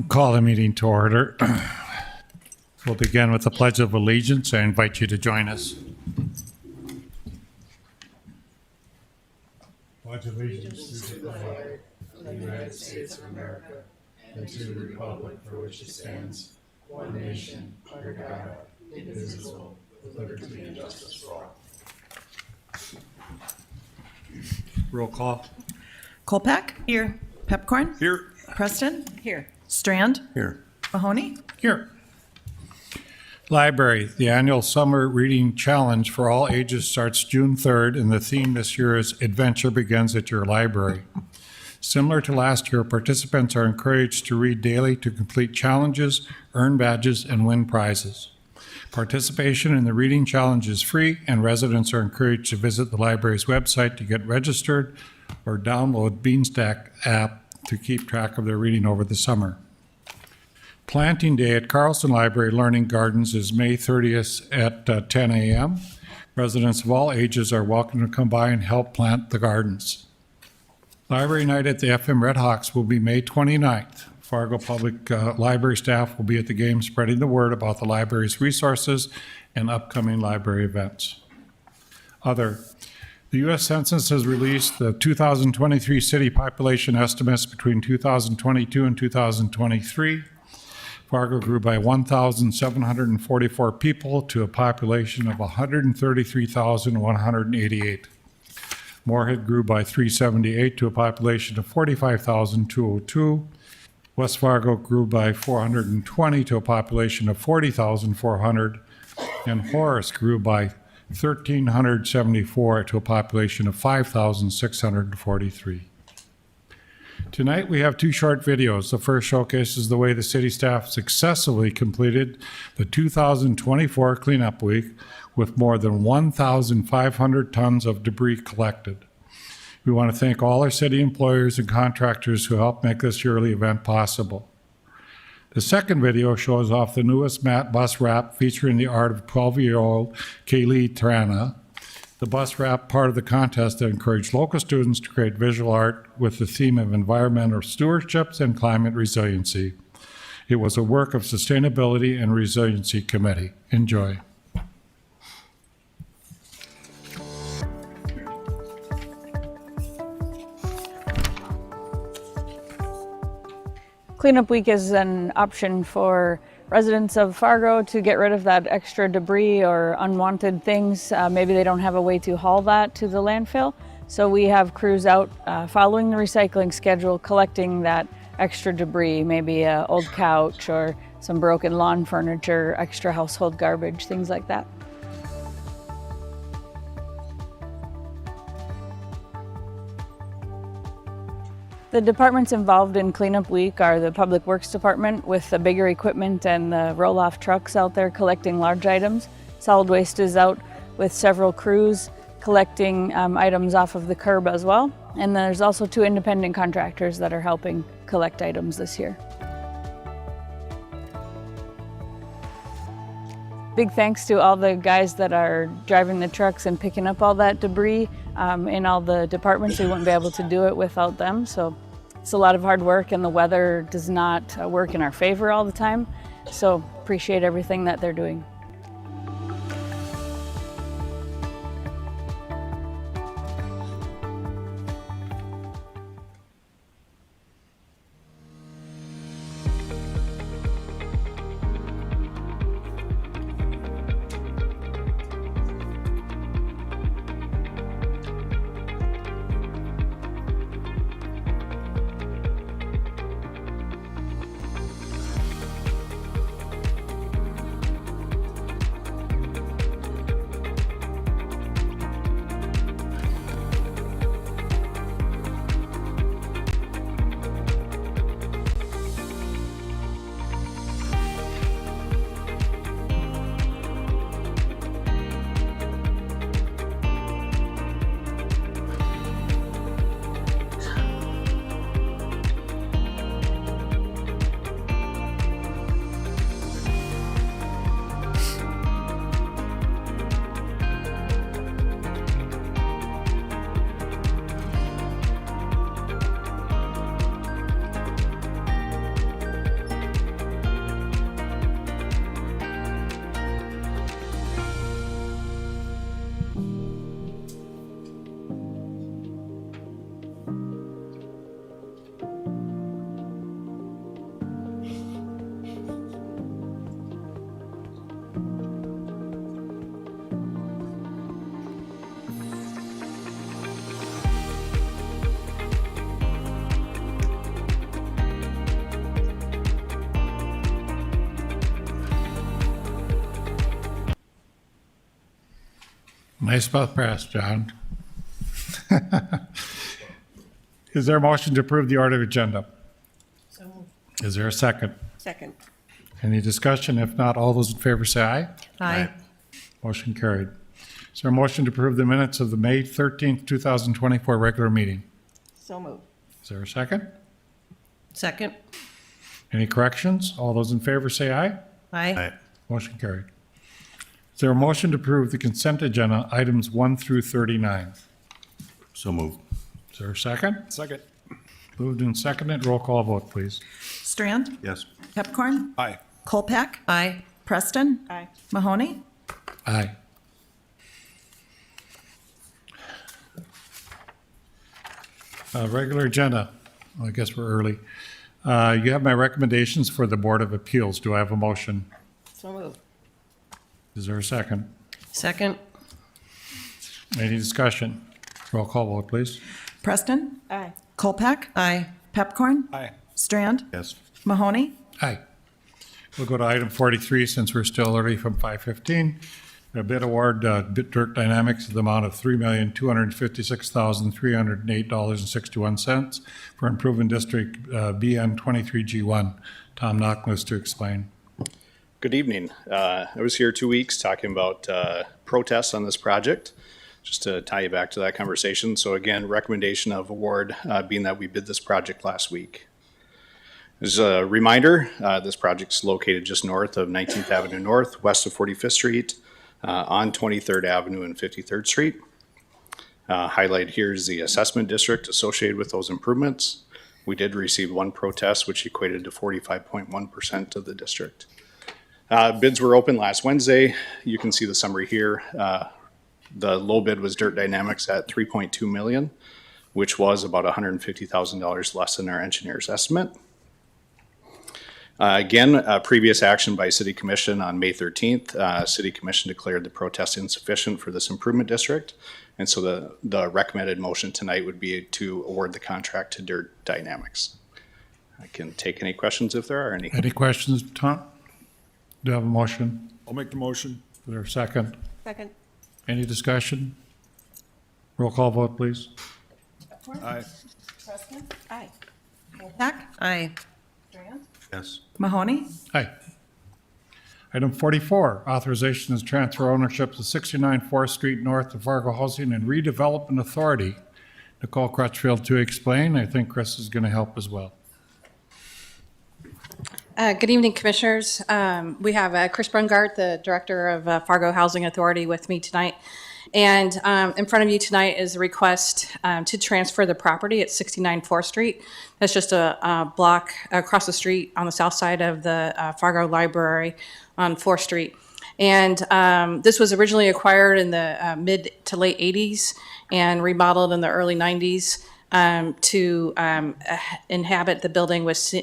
Call the meeting to order. We'll begin with the Pledge of Allegiance. I invite you to join us. Pledge allegiance to the flag of the United States of America and to the republic for which it stands, one nation, under God, indivisible, with liberty and justice for all. Roll call. Kolpak? Here. Pepcorn? Here. Preston? Here. Strand? Here. Mahoney? Here. Library. The annual Summer Reading Challenge for all ages starts June 3rd, and the theme this year is Adventure Begins at Your Library. Similar to last year, participants are encouraged to read daily to complete challenges, earn badges, and win prizes. Participation in the Reading Challenge is free, and residents are encouraged to visit the library's website to get registered or download Beanstack app to keep track of their reading over the summer. Planting Day at Carlson Library Learning Gardens is May 30th at 10 a.m. Residents of all ages are welcome to come by and help plant the gardens. Library Night at the FM Redhawks will be May 29th. Fargo Public Library staff will be at the game spreading the word about the library's resources and upcoming library events. Other. The U.S. Census has released the 2023 city population estimates between 2022 and 2023. Fargo grew by 1,744 people to a population of 133,188. Moorhead grew by 378 to a population of 45,202. West Fargo grew by 420 to a population of 40,400. And Horace grew by 1,374 to a population of 5,643. Tonight we have two short videos. The first showcases the way the city staff successfully completed the 2024 cleanup week with more than 1,500 tons of debris collected. We want to thank all our city employers and contractors who helped make this yearly event possible. The second video shows off the newest matte bus wrap featuring the art of 12-year-old Kaylee Trana. The bus wrap part of the contest that encouraged local students to create visual art with the theme of environmental stewardships and climate resiliency. It was a work of Sustainability and Resiliency Committee. Enjoy. Cleanup Week is an option for residents of Fargo to get rid of that extra debris or unwanted things. Maybe they don't have a way to haul that to the landfill. So we have crews out following the recycling schedule, collecting that extra debris, maybe an old couch or some broken lawn furniture, extra household garbage, things like that. The departments involved in Cleanup Week are the Public Works Department with the bigger equipment and the roll-off trucks out there collecting large items. Solid Waste is out with several crews collecting items off of the curb as well. And there's also two independent contractors that are helping collect items this year. Big thanks to all the guys that are driving the trucks and picking up all that debris in all the departments. We wouldn't be able to do it without them. So it's a lot of hard work, and the weather does not work in our favor all the time. So appreciate everything that they're doing. Nice mouth press, John. Is there a motion to approve the order of agenda? So moved. Is there a second? Second. Any discussion? If not, all those in favor say aye. Aye. Motion carried. Is there a motion to approve the minutes of the May 13th, 2024 regular meeting? So moved. Is there a second? Second. Any corrections? All those in favor say aye. Aye. Motion carried. Is there a motion to approve the consent agenda items 1 through 39? So moved. Is there a second? Second. Moved and seconded. Roll call vote, please. Strand, Yes. Pepcorn, Aye. Kolpak, Aye. Preston, Aye. Mahoney. Aye. Regular agenda. Well, I guess we're early. You have my recommendations for the Board of Appeals. Do I have a motion? So moved. Is there a second? Second. Any discussion? Roll call vote, please. Preston, Aye. Kolpak, Aye. Pepcorn, Aye. Strand, Yes. Mahoney. Aye. We'll go to item 43 since we're still early from 5:15. A bid award, Dirt Dynamics, the amount of $3,256,308.61 for Improvement District BN 23G1. Tom Knockless to explain. Good evening. I was here 2 weeks talking about protests on this project, just to tie you back to that conversation. So again, recommendation of award being that we bid this project last week. As a reminder, this project's located just north of 19th Avenue North, west of 45th Street, on 23rd Avenue and 53rd Street. Highlight here is the assessment district associated with those improvements. We did receive one protest, which equated to 45.1% of the district. Bids were open last Wednesday. You can see the summary here. The low bid was Dirt Dynamics at $3.2 million, which was about $150,000 less than our engineer's estimate. Again, previous action by City Commission on May 13th, City Commission declared the protest insufficient for this improvement district. And so the recommended motion tonight would be to award the contract to Dirt Dynamics. I can take any questions if there are any. Any questions, Tom? Do you have a motion? I'll make the motion. Is there a second? Second. Any discussion? Roll call vote, please. Aye. Preston, Aye. Kolpak, Aye. Strand, Yes. Mahoney. Aye. Item 44, authorization to transfer ownership to 69 4th Street North to Fargo Housing and Redevelopment Authority. Nicole Crutchfield to explain. I think Chris is going to help as well. Good evening, Commissioners. We have Chris Brungart, the Director of Fargo Housing Authority, with me tonight. And in front of you tonight is a request to transfer the property at 69 4th Street. That's just a block across the street on the south side of the Fargo Library on 4th Street. And this was originally acquired in the mid to late 80s and remodeled in the early 90s to inhabit the building with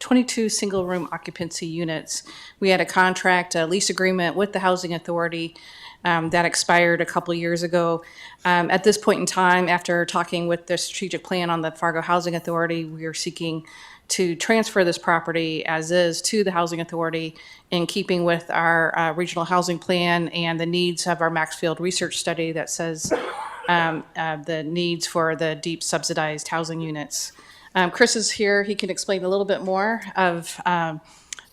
22 single-room occupancy units. We had a contract, a lease agreement with the Housing Authority that expired a couple years ago. At this point in time, after talking with the strategic plan on the Fargo Housing Authority, we are seeking to transfer this property as is to the Housing Authority in keeping with our regional housing plan and the needs of our Maxfield research study that says the needs for the deep subsidized housing units. Chris is here. He can explain a little bit more of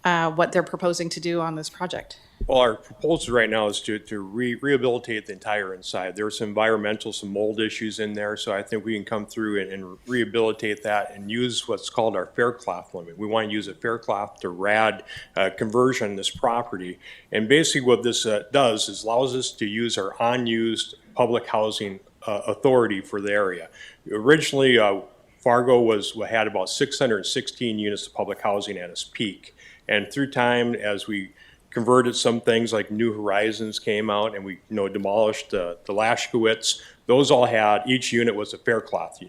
what they're proposing to do on this project. Well, our proposal right now is to rehabilitate the entire inside. There are some environmental, some mold issues in there, so I think we can come through and rehabilitate that and use what's called our Faircloth limit. We want to use a Faircloth to RAD conversion in this property. And basically what this does is allows us to use our unused public housing authority for the area. Originally, Fargo had about 616 units of public housing at its peak. And through time, as we converted some things like New Horizons came out and we demolished the Lashkowitz, those all had, each unit was a Faircloth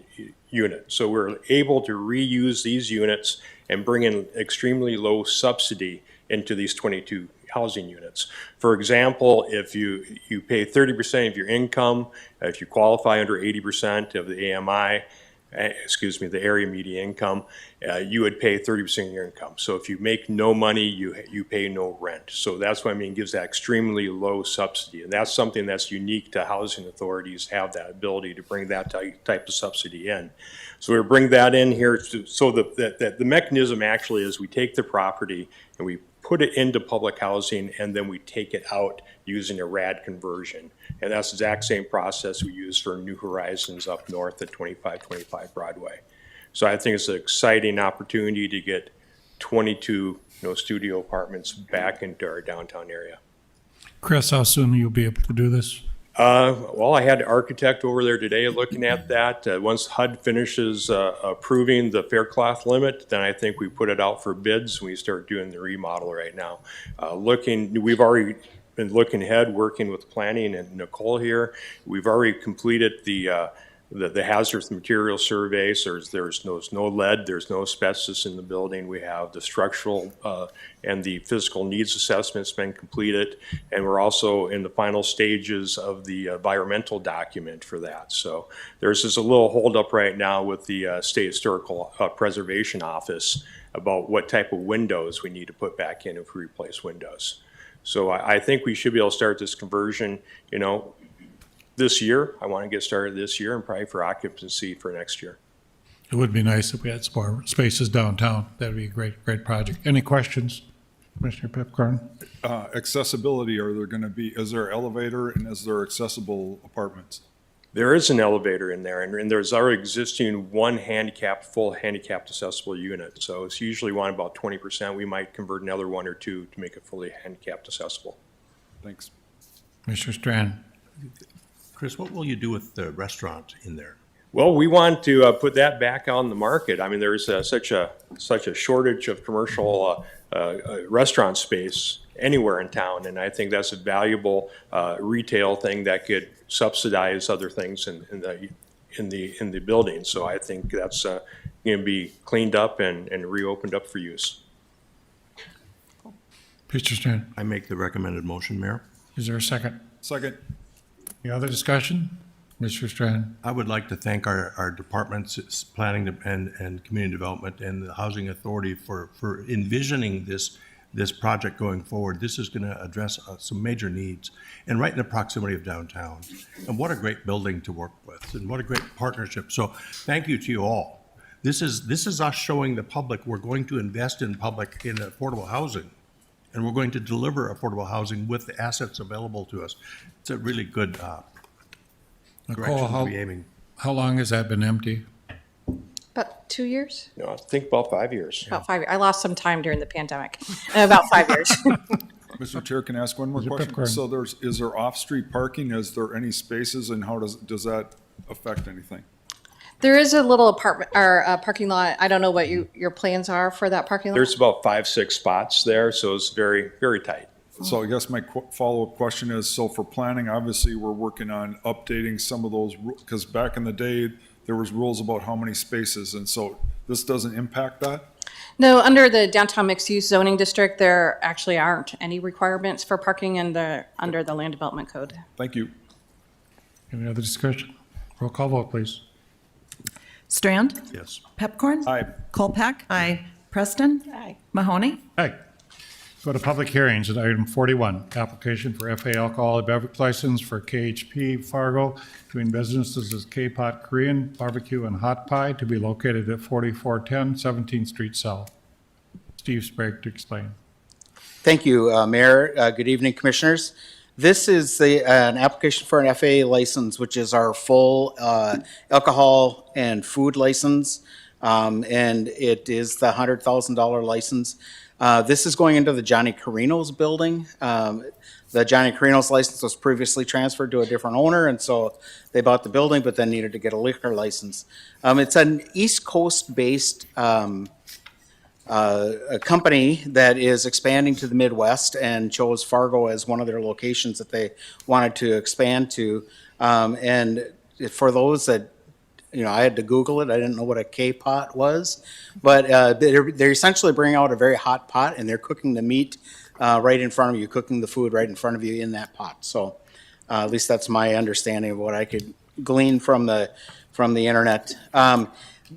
unit. So we're able to reuse these units and bring in extremely low subsidy into these 22 housing units. For example, if you pay 30% of your income, if you qualify under 80% of the AMI, the area median income, you would pay 30% of your income. So if you make no money, you pay no rent. So that's what I mean, gives that extremely low subsidy. And that's something that's unique to housing authorities, have that ability to bring that type of subsidy in. So we bring that in here. So the mechanism actually is we take the property and we put it into public housing, and then we take it out using a RAD conversion. And that's the exact same process we use for New Horizons up north at 2525 Broadway. So I think it's an exciting opportunity to get 22 studio apartments back into our downtown area. Chris, how soon will you be able to do this? Well, I had an architect over there today looking at that. Once HUD finishes approving the Faircloth limit, then I think we put it out for bids. We start doing the remodel right now. We've already been looking ahead, working with planning and Nicole here. We've already completed the hazardous material survey. So there's no lead, there's no asbestos in the building. We have the structural and the physical needs assessments been completed, and we're also in the final stages of the environmental document for that. So there's just a little holdup right now with the State Historical Preservation Office about what type of windows we need to put back in if we replace windows. So I think we should be able to start this conversion, this year. I want to get started this year and probably for occupancy for next year. It would be nice if we had some more spaces downtown. That'd be a great project. Any questions, Commissioner Pipcorn? Accessibility, is there elevator and is there accessible apartments? There is an elevator in there, and there's already existing one full handicapped accessible unit. So it's usually one about 20%. We might convert another one or two to make it fully handicapped accessible. Thanks. Mr. Strand? Chris, what will you do with the restaurant in there? Well, we want to put that back on the market. I mean, there's such a shortage of commercial restaurant space anywhere in town, and I think that's a valuable retail thing that could subsidize other things in the building. So I think that's going to be cleaned up and reopened up for use. Mr. Strand? I make the recommended motion, Mayor. Is there a second? Second. Any other discussion? Mr. Strand? I would like to thank our departments, planning and community development and the housing authority for envisioning this project going forward. This is going to address some major needs and right in the proximity of downtown. And what a great building to work with and what a great partnership. So thank you to you all. This is us showing the public we're going to invest in affordable housing, and we're going to deliver affordable housing with the assets available to us. It's a really good Nicole, direction to be aiming. how long has that been empty? About 2 years? I think about 5 years. About 5 years. I lost some time during the pandemic. About 5 years. Mr. Chair, can I ask one more Mr. question? Pipcorn. So is there off-street parking? Is there any spaces, and how does that affect anything? There is a little apartment or parking lot. I don't know what your plans are for that parking lot. There's about 5-6 spots there, so it's very, very tight. So I guess my follow-up question is, so for planning, obviously, we're working on updating some of those, because back in the day, there was rules about how many spaces, and so this doesn't impact that? No, under the downtown mixed-use zoning district, there actually aren't any requirements for parking under the land development code. Thank you. Any other discussion? Roll call vote, please. Strand? Yes. Pepcorn? Aye. Colpack? Aye. Preston? Aye. Mahoney? Aye. Go to public hearings at item 41, application for FA alcoholic beverage license for KHP Fargo doing businesses as K-Pot Korean Barbecue and Hot Pie to be located at 4410 17th Street South. Steve Sprague to explain. Thank you, Mayor. Good evening, Commissioners. This is an application for an FA license, which is our full alcohol and food license, and it is the $100,000 license. This is going into the Johnny Carino's building. The Johnny Carino's license was previously transferred to a different owner, and so they bought the building, but then needed to get a liquor license. It's an East Coast-based a company that is expanding to the Midwest and chose Fargo as one of their locations that they wanted to expand to. And for those that, I had to Google it. I didn't know what a K-pot was, but they're essentially bringing out a very hot pot and they're cooking the meat right in front of you, cooking the food right in front of you in that pot. So at least that's my understanding of what I could glean from the internet.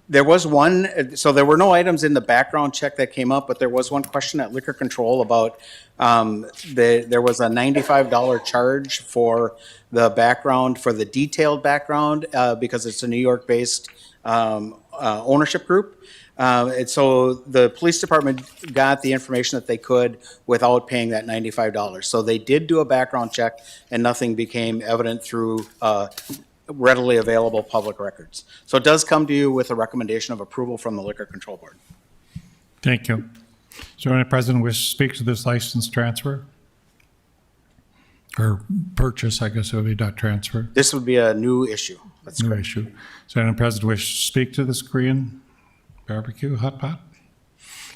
There was one, so there were no items in the background check that came up, but there was one question at Liquor Control about, there was a $95 charge for the background, for the detailed background, because it's a New York-based, ownership group. And so the police department got the information that they could without paying that $95. So they did do a background check and nothing became evident through, readily available public records. So it does come to you with a recommendation of approval from the Liquor Control Board. Thank you. Is there any president wish to speak to this license transfer? Or purchase, I guess it would be, not transfer, This would be a new issue. That's new correct. issue. Is there any president wish to speak to this Korean barbecue hot pot?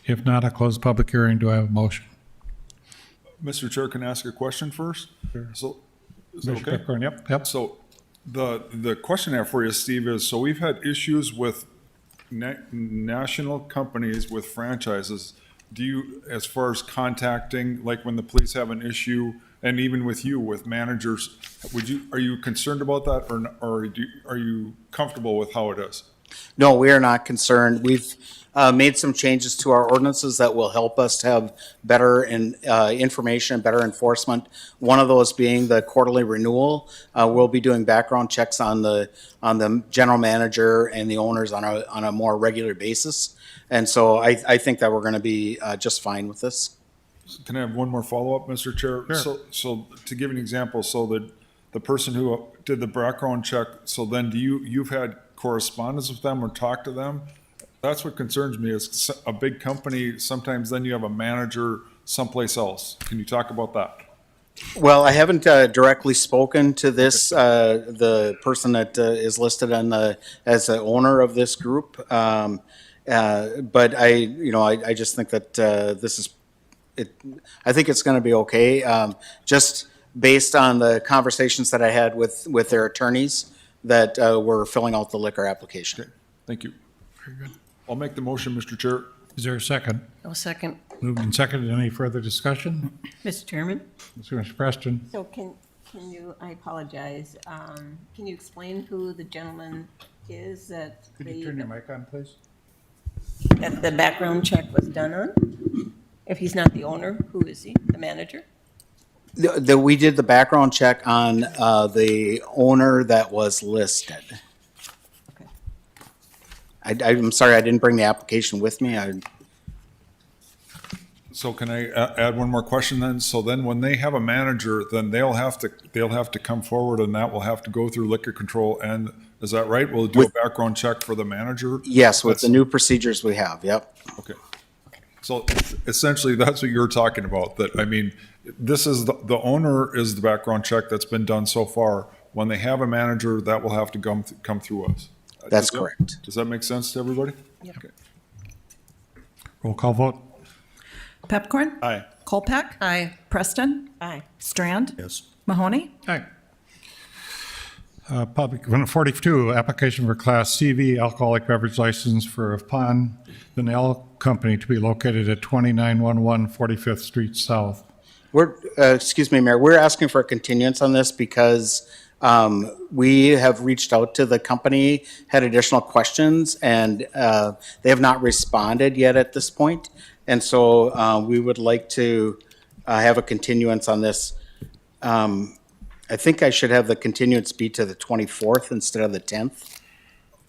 If not, I'll close the public hearing. Do I have a motion? Mr. Chair, can I ask a question first? So, is that Commissioner okay? Pickering, Yep. So the question I have for you, Steve, is, so we've had issues with national companies with franchises. Do you, as far as contacting, like when the police have an issue, and even with you, with managers, are you concerned about that, or are you comfortable with how it is? No, we are not concerned. We've made some changes to our ordinances that will help us to have better information, better enforcement. One of those being the quarterly renewal. We'll be doing background checks on the general manager and the owners on a more regular basis. And so I think that we're going to be just fine with this. Can I have one more follow-up, Mr. Chair? Sure. So to give an example, so the person who did the background check, so then you've had correspondence with them or talked to them? That's what concerns me, is a big company, sometimes then you have a manager someplace else. Can you talk about that? Well, I haven't directly spoken to this, the person that is listed as the owner of this group. But I just think that this is, I think it's going to be okay. Just based on the conversations that I had with their attorneys that were filling out the liquor application. Okay, thank you. I'll make the motion, Mr. Chair. Is there a second? I'll second. Moved and seconded. Any further discussion? Mr. Chairman? Mr. Preston? So can you, I apologize, can you explain who the gentleman is that Could you turn your mic on, please? that the background check was done on? If he's not the owner, who is he? The manager? We did the background check on the owner that was listed. Okay. I'm sorry, I didn't bring the application with me. So can I add one more question then? So then when they have a manager, then they'll have to come forward and that will have to go through liquor control. And is that right? We'll do a background check for the manager? Yes, with the new procedures we have, yep. Okay. So essentially, that's what you're talking about, that, I mean, this is, the owner is the background check that's been done so far. When they have a manager, that will have to come through us. That's correct. Does that make sense to everybody? Okay. Roll call vote. Pepcorn? Aye. Colpack? Aye. Preston? Aye. Strand? Yes. Mahoney? Aye. Public, 42, application for Class CV alcoholic beverage license for Upon the Nail Company to be located at 2911 45th Street South. Excuse me, Mayor, we're asking for a continuance on this because we have reached out to the company, had additional questions, and they have not responded yet at this point. And so we would like to have a continuance on this. I think I should have the continuance be to the 24th instead of the 10th.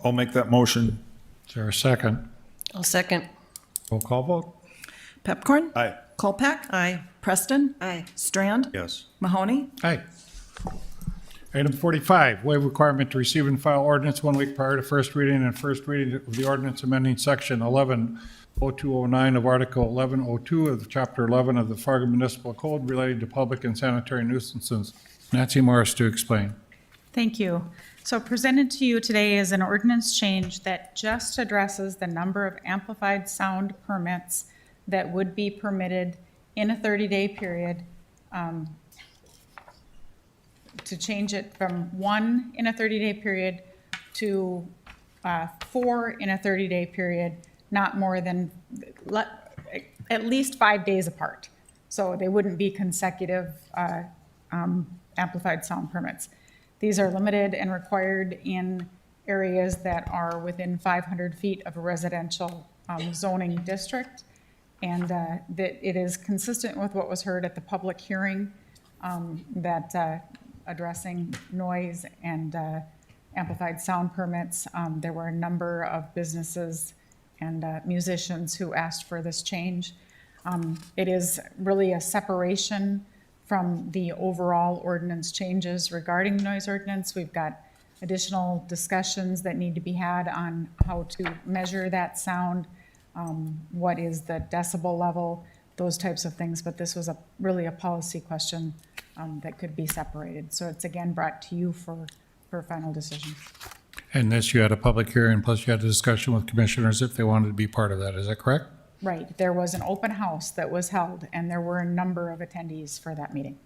I'll make that motion. Is there a second? I'll second. Roll call vote. Pepcorn? Aye. Colpack? Aye. Preston? Aye. Strand? Yes. Mahoney? Aye. Item 45, waive requirement to receive and file ordinance 1 week prior to first reading and first reading of the ordinance amending section 110209 of Article 1102 of Chapter 11 of the Fargo Municipal Code relating to public and sanitary nuisances. Nancy Morris to explain. Thank you. So presented to you today is an ordinance change that just addresses the number of amplified sound permits that would be permitted in a 30-day period, to change it from 1 in a 30-day period to 4 in a 30-day period, not more than, at least 5 days apart. So they wouldn't be consecutive amplified sound permits. These are limited and required in areas that are within 500 feet of a residential zoning district. And that it is consistent with what was heard at the public hearing, that addressing noise and amplified sound permits. There were a number of businesses and musicians who asked for this change. It is really a separation from the overall ordinance changes regarding noise ordinance. We've got additional discussions that need to be had on how to measure that sound, what is the decibel level, those types of things. But this was really a policy question that could be separated. So it's again brought to you for final decision. And this, you had a public hearing, plus you had a discussion with commissioners if they wanted to be part of that. Is that correct? Right. There was an open house that was held, and there were a number of attendees for that meeting.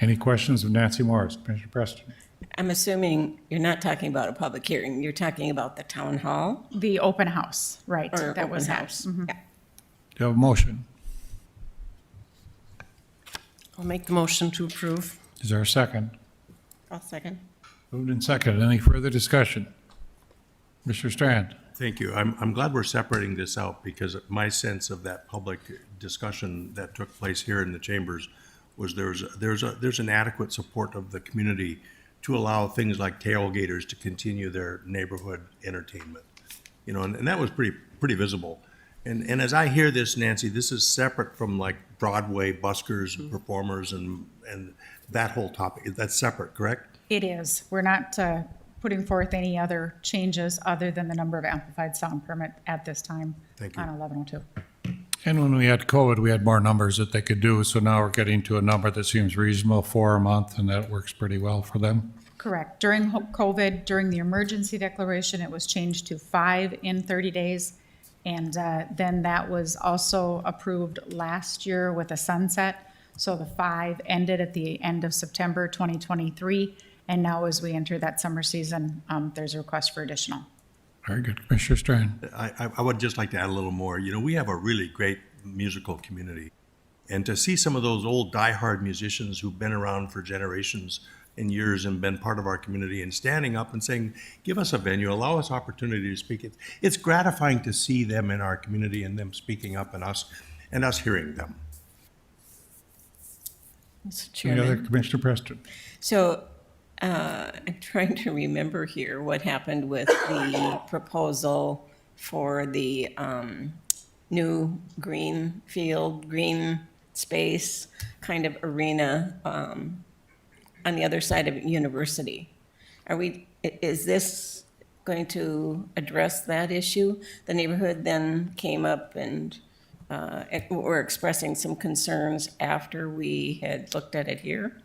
Any questions of Nancy Morris? Commissioner Preston? I'm assuming you're not talking about a public hearing, you're talking about the town hall? The open house, right, Or that was open had. house? Mhm. Yeah. Do you have a motion? I'll make the motion to approve. Is there a second? I'll second. Moved and seconded. Any further discussion? Mr. Strand? Thank you. I'm glad we're separating this out because my sense of that public discussion that took place here in the chambers was there's an adequate support of the community to allow things like tailgaters to continue their neighborhood entertainment. You know, and that was pretty visible. And as I hear this, Nancy, this is separate from like Broadway buskers, performers, and that whole topic. That's separate, correct? It is. We're not putting forth any other changes other than the number of amplified sound permit at this time. Thank you. On 1102. And when we had COVID, we had more numbers that they could do. So now we're getting to a number that seems reasonable, 4 a month, and that works pretty well for them. Correct. During COVID, during the emergency declaration, it was changed to 5 in 30 days. And then that was also approved last year with a sunset. So the 5 ended at the end of September 2023. And now as we enter that summer season, there's a request for additional. Very good. Commissioner Strand? I would just like to add a little more. You know, we have a really great musical community. And to see some of those old diehard musicians who've been around for generations and years and been part of our community and standing up and saying, give us a venue, allow us opportunity to speak. It's gratifying to see them in our community and them speaking up and us hearing them. Mr. Any other? Chairman. Commissioner Preston? So I'm trying to remember here what happened with the proposal for the new green field, green space kind of arena on the other side of University. Is this going to address that issue? The neighborhood then came up and were expressing some concerns after we had looked at it here.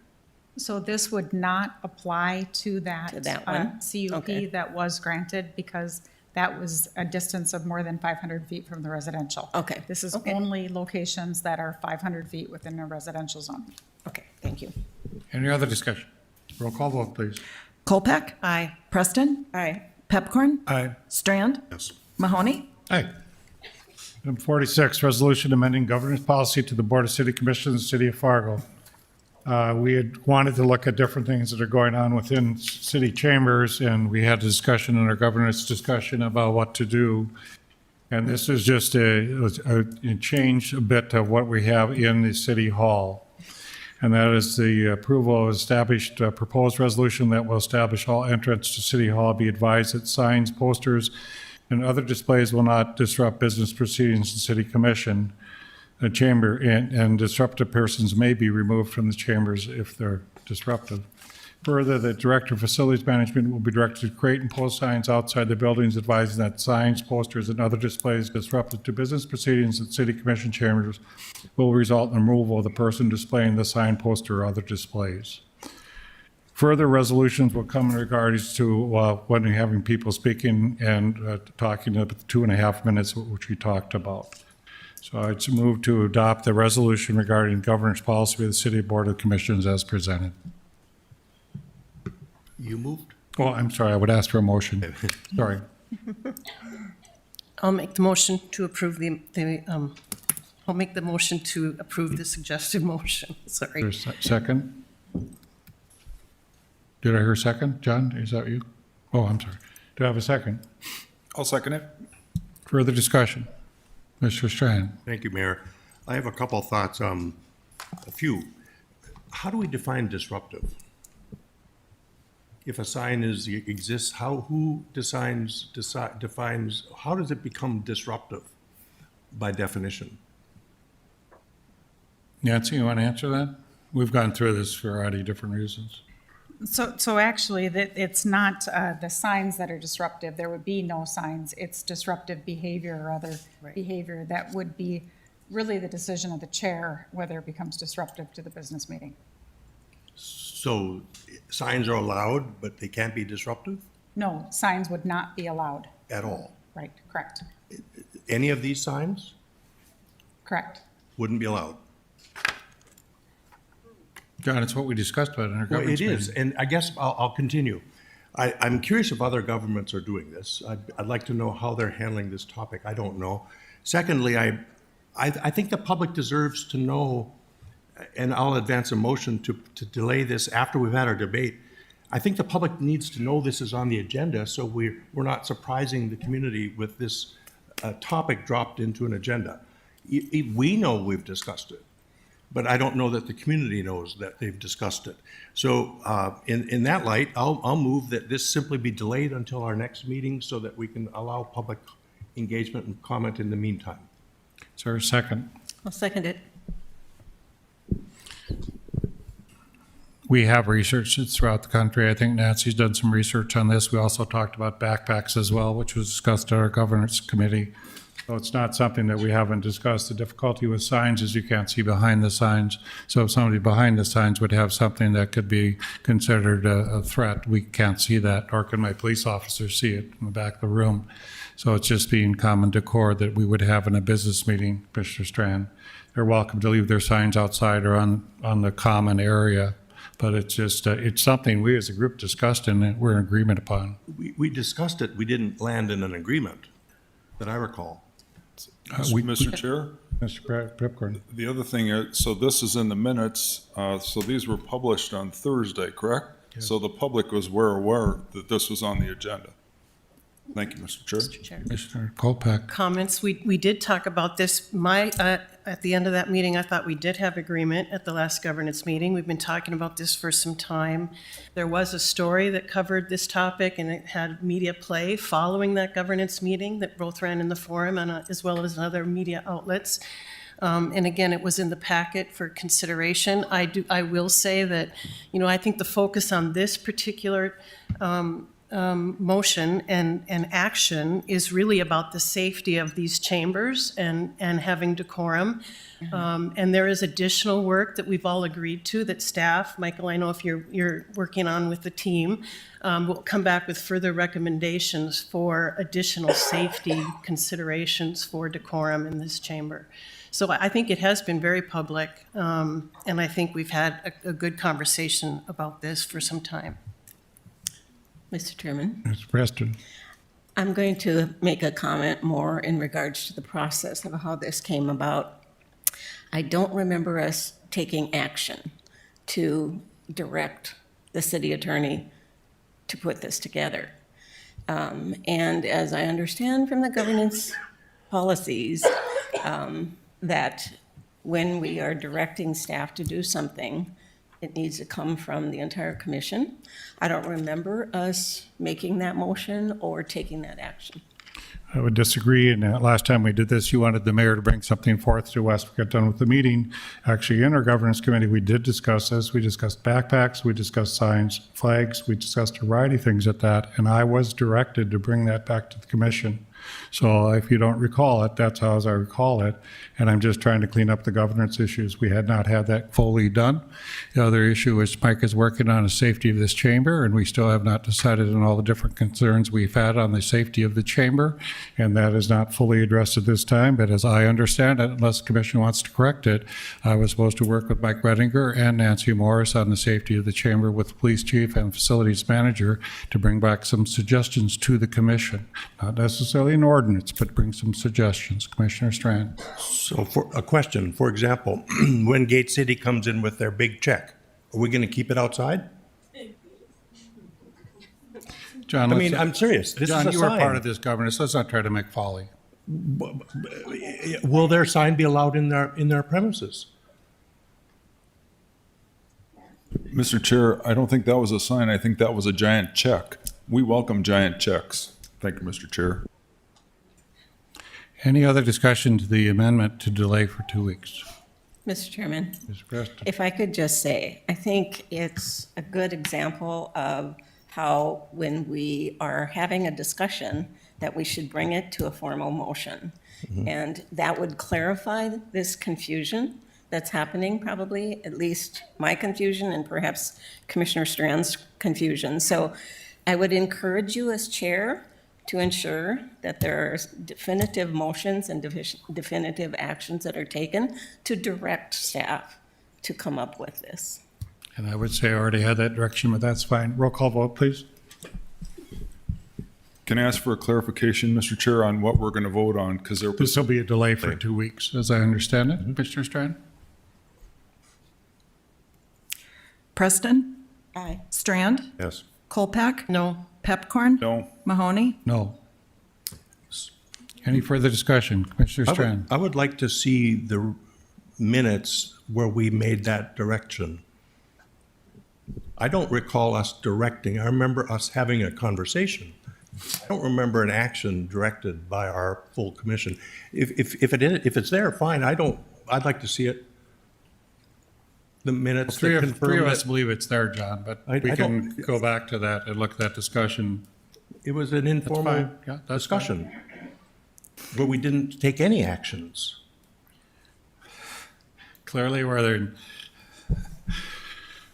So this would not apply to that. To that one? CUP Okay. that was granted because that was a distance of more than 500 feet from the residential. Okay. This is Okay. only locations that are 500 feet within a residential zone. Okay, thank you. Any other discussion? Roll call vote, please. Kolpeck? Aye. Preston? Aye. Pepcorn? Aye. Strand? Yes. Mahoney? Aye. Item 46, resolution amending governance policy to the Board of City Commissioners of the City of Fargo. We had wanted to look at different things that are going on within city chambers, and we had a discussion in our governance discussion about what to do. And this is just a change a bit of what we have in the city hall. And that is the approval of established proposed resolution that will establish all entrance to city hall. Be advised that signs, posters, and other displays will not disrupt business proceedings in city commission. The chamber and disruptive persons may be removed from the chambers if they're disruptive. Further, the Director of Facilities Management will be directed to create and post signs outside the buildings advising that signs, posters, and other displays disruptive to business proceedings in city commission chambers will result in removal of the person displaying the sign, poster, or other displays. Further resolutions will come in regards to when you're having people speaking and talking about the 2.5 minutes, which we talked about. So I'd move to adopt the resolution regarding governance policy of the City Board of Commissioners as presented. You moved? Oh, I'm sorry, I would ask for a motion. Sorry. I'll make the motion to approve I'll make the motion to approve the suggested motion. Sorry. There's a second? Did I hear second? John, is that you? Oh, I'm sorry. Do I have a second? I'll second it. Further discussion? Mr. Strand? Thank you, Mayor. I have a couple of thoughts, a few. How do we define disruptive? If a sign exists, who defines, how does it become disruptive by definition? Nancy, you want to answer that? We've gone through this for a variety of different reasons. So actually, it's not the signs that are disruptive. There would be no signs. It's disruptive behavior or other behavior that would be really the decision of the chair, whether it becomes disruptive to the business meeting. So signs are allowed, but they can't be disruptive No, signs would not be allowed. at all? Right, correct, Any of these signs correct. wouldn't be allowed? John, it's what we discussed about in our Well, governance it is, meeting. and I guess I'll continue. I'm curious if other governments are doing this. I'd like to know how they're handling this topic. I don't know. Secondly, I think the public deserves to know, and I'll advance a motion to delay this after we've had our debate. I think the public needs to know this is on the agenda, so we're not surprising the community with this topic dropped into an agenda. We know we've discussed it, but I don't know that the community knows that they've discussed it. So in that light, I'll move that this simply be delayed until our next meeting so that we can allow public engagement and comment in the meantime. Is there a second? I'll second it. We have researched it throughout the country. I think Nancy's done some research on this. We also talked about backpacks as well, which was discussed at our governance committee. So it's not something that we haven't discussed. The difficulty with signs is you can't see behind the signs. So if somebody behind the signs would have something that could be considered a threat, we can't see that, nor can my police officers see it in the back of the room. So it's just being common decor that we would have in a business meeting, Mr. Strand. They're welcome to leave their signs outside or on the common area. But it's just, it's something we as a group discussed and we're in agreement upon. We discussed it. We didn't land in an agreement that I recall. Mr. Chair, Mr. Pipcorn. the other thing, so this is in the minutes, so these were published on Thursday, correct? So the public was aware that this was on the agenda. Thank you, Mr. Chair. Mr. Kolpak. Comments, we did talk about this. At the end of that meeting, I thought we did have agreement at the last governance meeting. We've been talking about this for some time. There was a story that covered this topic, and it had media play following that governance meeting that both ran in the forum and as well as other media outlets. And again, it was in the packet for consideration. I will say that, I think the focus on this particular motion and action is really about the safety of these chambers and having decorum. And there is additional work that we've all agreed to that staff, Michael, I know if you're working on with the team, will come back with further recommendations for additional safety considerations for decorum in this chamber. So I think it has been very public, and I think we've had a good conversation about this for some time. Mr. Chairman, Mr. Preston. I'm going to make a comment more in regards to the process of how this came about. I don't remember us taking action to direct the city attorney to put this together. And as I understand from the governance policies, that when we are directing staff to do something, it needs to come from the entire commission. I don't remember us making that motion or taking that action. I would disagree. And last time we did this, you wanted the mayor to bring something forth to us. We got done with the meeting. Actually, in our governance committee, we did discuss this. We discussed backpacks, we discussed signs, flags, we discussed a variety of things at that. And I was directed to bring that back to the commission. So if you don't recall it, that's how I recall it. And I'm just trying to clean up the governance issues. We had not had that fully done. The other issue is Mike is working on the safety of this chamber, and we still have not decided on all the different concerns we've had on the safety of the chamber. And that is not fully addressed at this time. But as I understand it, unless the commission wants to correct it, I was supposed to work with Mike Redinger and Nancy Morris on the safety of the chamber with the police chief and facilities manager to bring back some suggestions to the commission. Not necessarily an ordinance, but bring some suggestions. Commissioner Strand. So for a question, for example, when Gate City comes in with their big check, are we going to keep it outside? John, I mean, I'm serious. This John, is a you are part sign. of this governance. Let's not try to make folly. Will their sign be allowed in their premises? Mr. Chair, I don't think that was a sign. I think that was a giant check. We welcome giant checks. Thank you, Mr. Chair. Any other discussion to the amendment to delay for 2 weeks? Mr. Chairman, Mr. Preston? if I could just say, I think it's a good example of how when we are having a discussion, that we should bring it to a formal motion. And that would clarify this confusion that's happening, probably, at least my confusion and perhaps Commissioner Strand's confusion. So I would encourage you as chair to ensure that there are definitive motions and definitive actions that are taken to direct staff to come up with this. And I would say I already had that direction, but that's fine. Roll call vote, please. Can I ask for a clarification, Mr. Chair, on what we're going to vote on? Because there This was, will be a delay for 2 weeks, as I understand it. Commissioner Strand? Preston, Aye. Strand, Yes. Kolpak, No. Pepcorn, no, Mahoney, No. Any further discussion? Commissioner Strand? I would like to see the minutes where we made that direction. I don't recall us directing. I remember us having a conversation. I don't remember an action directed by our full commission. If it's there, fine. I'd like to see it. The minutes Three that of confirm us it. believe it's there, John, but I we can don't- go back to that and look at that discussion. It was an That's informal fine. Yeah, that's fine. discussion. But we didn't take any actions. Clearly,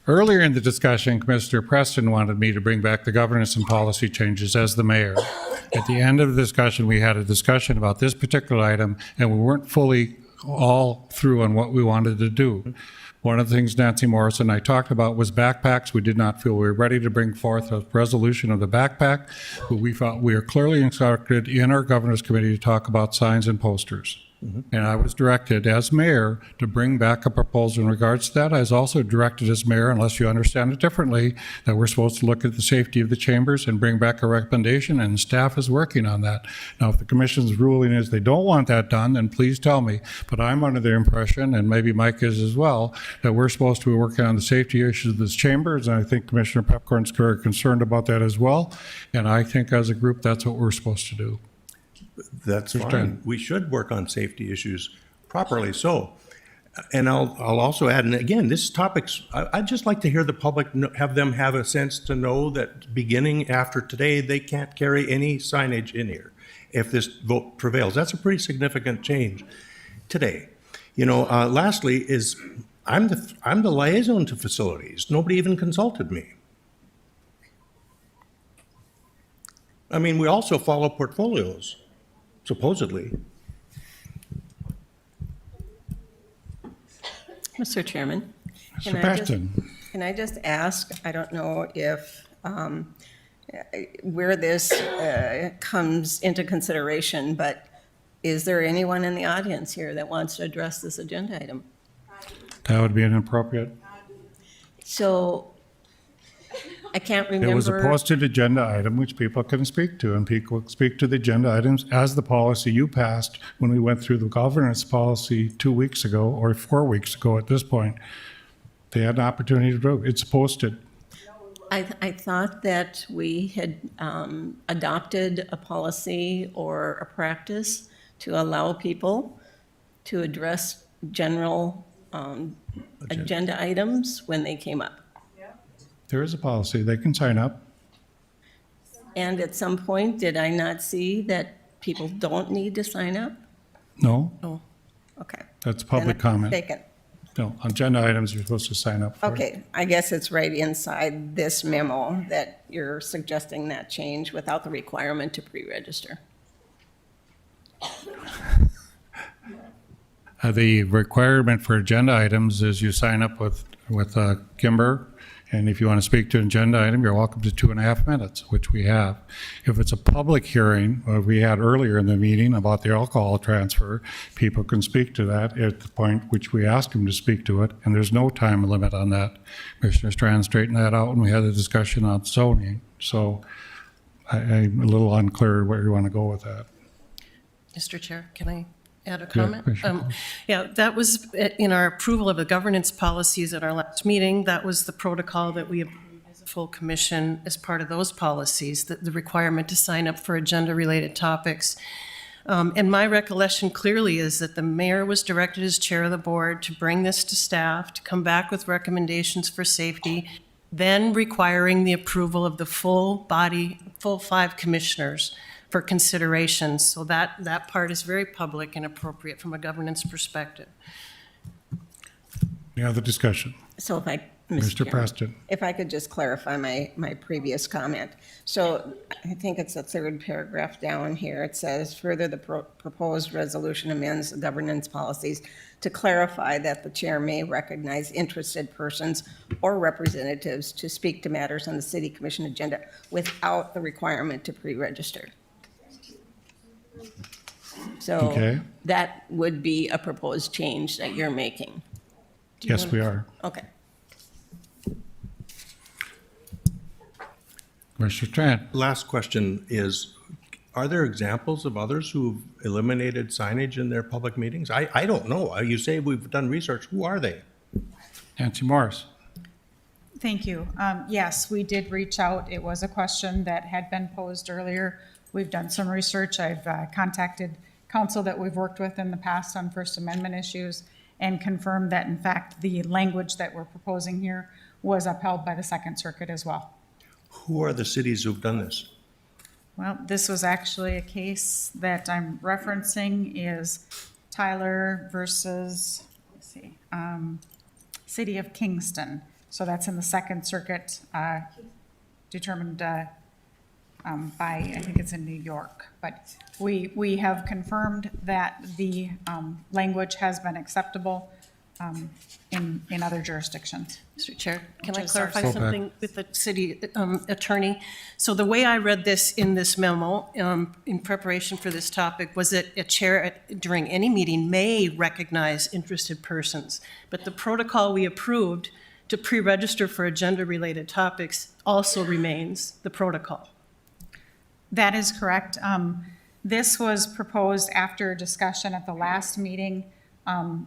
earlier in the discussion, Commissioner Preston wanted me to bring back the governance and policy changes as the mayor. At the end of the discussion, we had a discussion about this particular item, and we weren't fully all through on what we wanted to do. One of the things Nancy Morris and I talked about was backpacks. We did not feel we were ready to bring forth a resolution of the backpack, but we felt we are clearly instructed in our governance committee to talk about signs and posters. And I was directed as mayor to bring back a proposal in regards to that. I was also directed as mayor, unless you understand it differently, that we're supposed to look at the safety of the chambers and bring back a recommendation, and staff is working on that. Now, if the commission's ruling is they don't want that done, then please tell me. But I'm under the impression, and maybe Mike is as well, that we're supposed to be working on the safety issues of this chambers, and I think Commissioner Pepcorn's very concerned about that as well. And I think as a group, that's what we're supposed to do. That's Understand. fine. We should work on safety issues properly so. And I'll also add, and again, this topic's, I'd just like to hear the public, have them have a sense to know that beginning after today, they can't carry any signage in here if this vote prevails. That's a pretty significant change today. You know, lastly is, I'm the liaison to facilities. Nobody even consulted me. I mean, we also follow portfolios, supposedly. Mr. Chairman, Mr. Preston? can I just ask, I don't know if, where this comes into consideration, but is there anyone in the audience here that wants to address this agenda item? That would be inappropriate. So I can't remember. It was a posted agenda item which people can speak to, and people speak to the agenda items as the policy you passed when we went through the governance policy 2 weeks ago, or 4 weeks ago at this point. They had an opportunity to vote. It's posted. I thought that we had adopted a policy or a practice to allow people to address general agenda items when they came up. There is a policy. They can sign up. And at some point, did I not see that people don't need to sign up? No, Oh, okay. that's public Then I'm comment. mistaken. No, on agenda items, you're supposed to sign up for it. Okay, I guess it's right inside this memo that you're suggesting that change without the requirement to pre-register. The requirement for agenda items is you sign up with Kimber, and if you want to speak to an agenda item, you're welcome to 2.5 minutes, which we have. If it's a public hearing, we had earlier in the meeting about the alcohol transfer, people can speak to that at the point which we ask them to speak to it, and there's no time limit on that. Commissioner Strand straightened that out when we had a discussion on zoning. So I'm a little unclear where you want to go with that. Mr. Chair, can I add a comment? Commissioner. Yeah, that was in our approval of the governance policies at our last meeting. That was the protocol that we approved as a full commission as part of those policies, the requirement to sign up for agenda-related topics. And my recollection clearly is that the mayor was directed as chair of the board to bring this to staff, to come back with recommendations for safety, then requiring the approval of the full 5 commissioners for consideration. So that part is very public and appropriate from a governance perspective. Any other discussion? So if I, Mr. Chairman, Preston. if I could just clarify my previous comment. So I think it's the third paragraph down here. It says, further, the proposed resolution amends the governance policies to clarify that the chair may recognize interested persons or representatives to speak to matters on the city commission agenda without the requirement to pre-register. So Okay. that would be a proposed change that you're making. Yes, we are. Okay. Commissioner Trent. Last question is, are there examples of others who've eliminated signage in their public meetings? I don't know. You say we've done research. Who are they? Nancy Morris. Thank you. Yes, we did reach out. It was a question that had been posed earlier. We've done some research. I've contacted counsel that we've worked with in the past on First Amendment issues and confirmed that, in fact, the language that we're proposing here was upheld by the Second Circuit as well. Who are the cities who've done this? Well, this was actually a case that I'm referencing is Tyler versus, let's see, City of Kingston. So that's in the Second Circuit, determined by, I think it's in New York. But we have confirmed that the language has been acceptable in other jurisdictions. Mr. Chair, can Which I is our clarify Go something back. with the city attorney? So the way I read this in this memo, in preparation for this topic, was that a chair during any meeting may recognize interested persons. But the protocol we approved to pre-register for agenda-related topics also remains the protocol. That is correct. This was proposed after a discussion at the last meeting.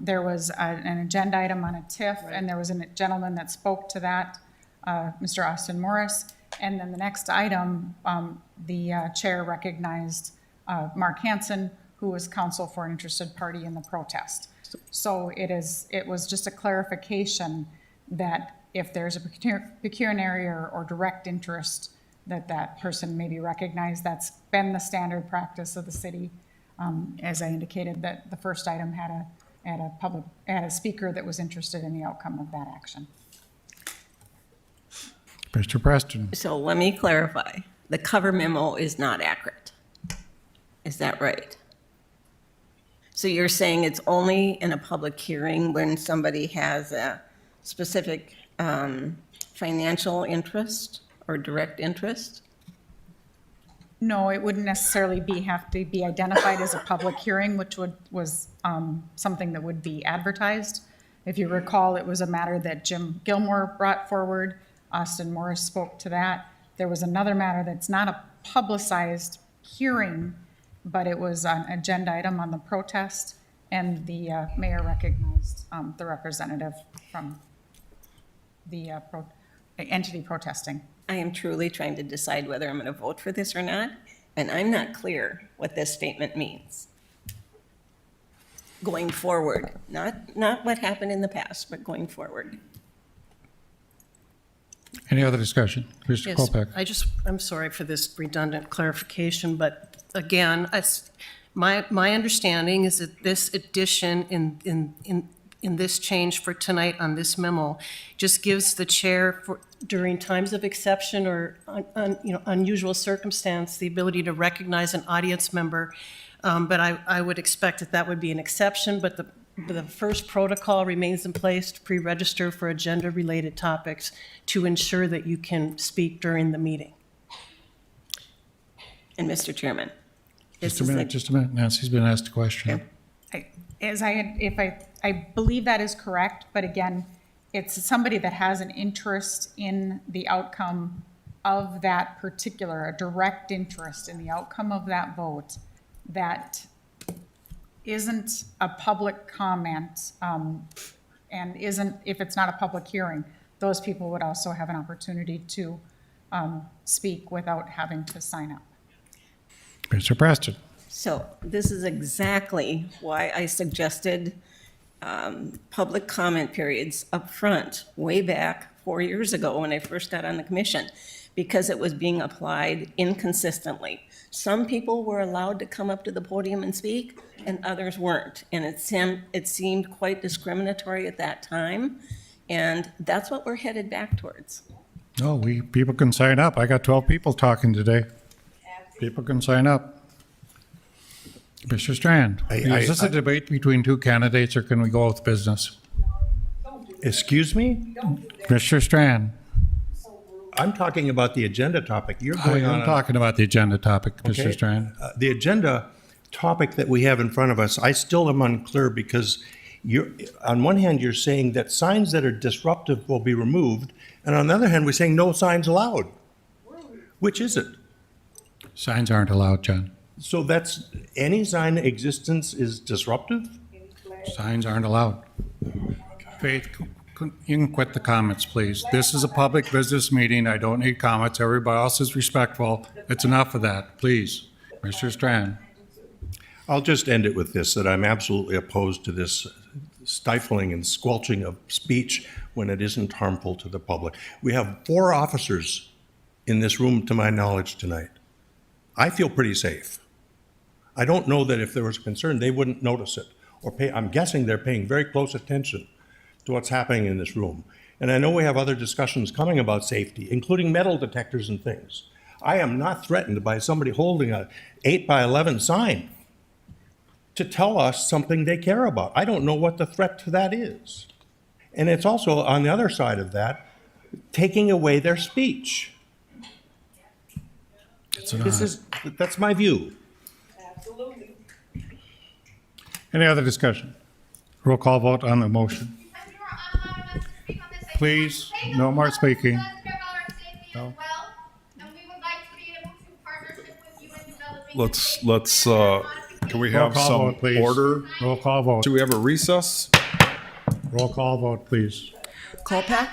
There was an agenda item on a TIF, and there was a gentleman that spoke to that, Mr. Austin Morris. And then the next item, the chair recognized Mark Hansen, who was counsel for an interested party in the protest. So it was just a clarification that if there's a pecuniary or direct interest, that person may be recognized. That's been the standard practice of the city. As I indicated, that the first item had a speaker that was interested in the outcome of that action. Mr. Preston. So let me clarify. The cover memo is not accurate. Is that right? So you're saying it's only in a public hearing when somebody has a specific financial interest or direct interest? No, it wouldn't necessarily have to be identified as a public hearing, which was something that would be advertised. If you recall, it was a matter that Jim Gilmore brought forward. Austin Morris spoke to that. There was another matter that's not a publicized hearing, but it was an agenda item on the protest, and the mayor recognized the representative from the entity protesting. I am truly trying to decide whether I'm going to vote for this or not, and I'm not clear what this statement means. Going forward, not what happened in the past, but going forward. Any other discussion? Commissioner Yes, Kolpeck. I'm sorry for this redundant clarification, but again, my understanding is that this addition in this change for tonight on this memo just gives the chair during times of exception or unusual circumstance, the ability to recognize an audience member. But I would expect that would be an exception, but the first protocol remains in place to pre-register for agenda-related topics to ensure that you can speak during the meeting. And Mr. Chairman. Just a minute. Nancy's been asked a question. I believe that is correct, but again, it's somebody that has an interest in the outcome of that particular, a direct interest in the outcome of that vote that isn't a public comment, and isn't, if it's not a public hearing, those people would also have an opportunity to speak without having to sign up. Mr. Preston. So this is exactly why I suggested public comment periods up front, way back 4 years ago when I first got on the commission, because it was being applied inconsistently. Some people were allowed to come up to the podium and speak, and others weren't. And it seemed quite discriminatory at that time, and that's what we're headed back towards. No, people can sign up. I got 12 people talking today. People can sign up. Mr. Strand, is this a debate between two candidates, or can we go with business? Excuse me? Mr. Strand, I'm talking about the agenda topic. You're going on. I'm talking about the agenda topic, Mr. Okay. Strand. The agenda topic that we have in front of us, I still am unclear because on one hand, you're saying that signs that are disruptive will be removed, and on the other hand, we're saying no signs allowed. Which is it? Signs aren't allowed, John. So that's, any sign existence is disruptive? Signs aren't allowed. Faith, you can quit the comments, please. This is a public business meeting. I don't need comments. Everybody else is respectful. It's enough of that, please. Mr. Strand. I'll just end it with this, that I'm absolutely opposed to this stifling and squelching of speech when it isn't harmful to the public. We have 4 officers in this room, to my knowledge, tonight. I feel pretty safe. I don't know that if there was a concern, they wouldn't notice it or pay. I'm guessing they're paying very close attention to what's happening in this room. And I know we have other discussions coming about safety, including metal detectors and things. I am not threatened by somebody holding a 8x11 sign to tell us something they care about. I don't know what the threat to that is. And it's also, on the other side of that, taking away their speech. That's my view. Any other discussion? Roll call vote on the motion. Please, no more speaking. No. Let's, can we Roll have call some vote, please. order? Roll call vote. Do we have a recess? Roll call vote, please. Kolpak?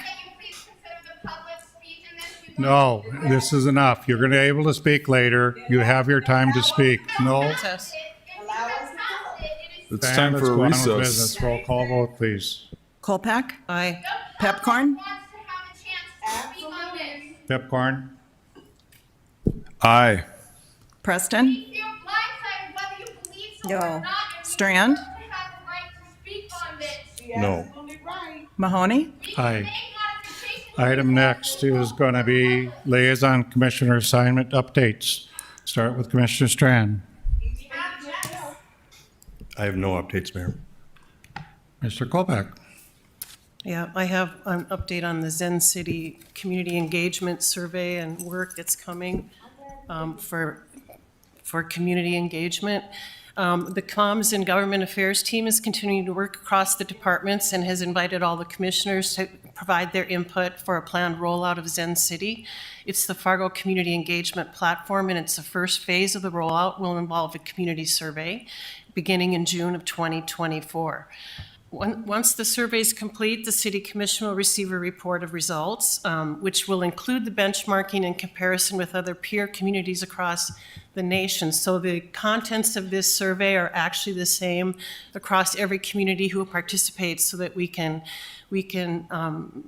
No, this is enough. You're going to be able to speak later. You have your time to speak. No. It's time Let's for a go on with recess. business. Roll call vote, please. Kolpak? Aye. Pepcorn? Pepcorn? Aye. Preston? No. Strand? No. Mahoney? Aye. Item next is going to be liaison commissioner assignment updates. Start with Commissioner Strand. I have no updates, Mayor. Mr. Kolpak. Yeah, I have an update on the Zen City Community Engagement Survey and work that's coming for community engagement. The Comms and Government Affairs team is continuing to work across the departments and has invited all the commissioners to provide their input for a planned rollout of Zen City. It's the Fargo Community Engagement Platform, and it's the first phase of the rollout will involve a community survey beginning in June of 2024. Once the survey is complete, the City Commission will receive a report of results, which will include the benchmarking and comparison with other peer communities across the nation. So the contents of this survey are actually the same across every community who participates, so that we can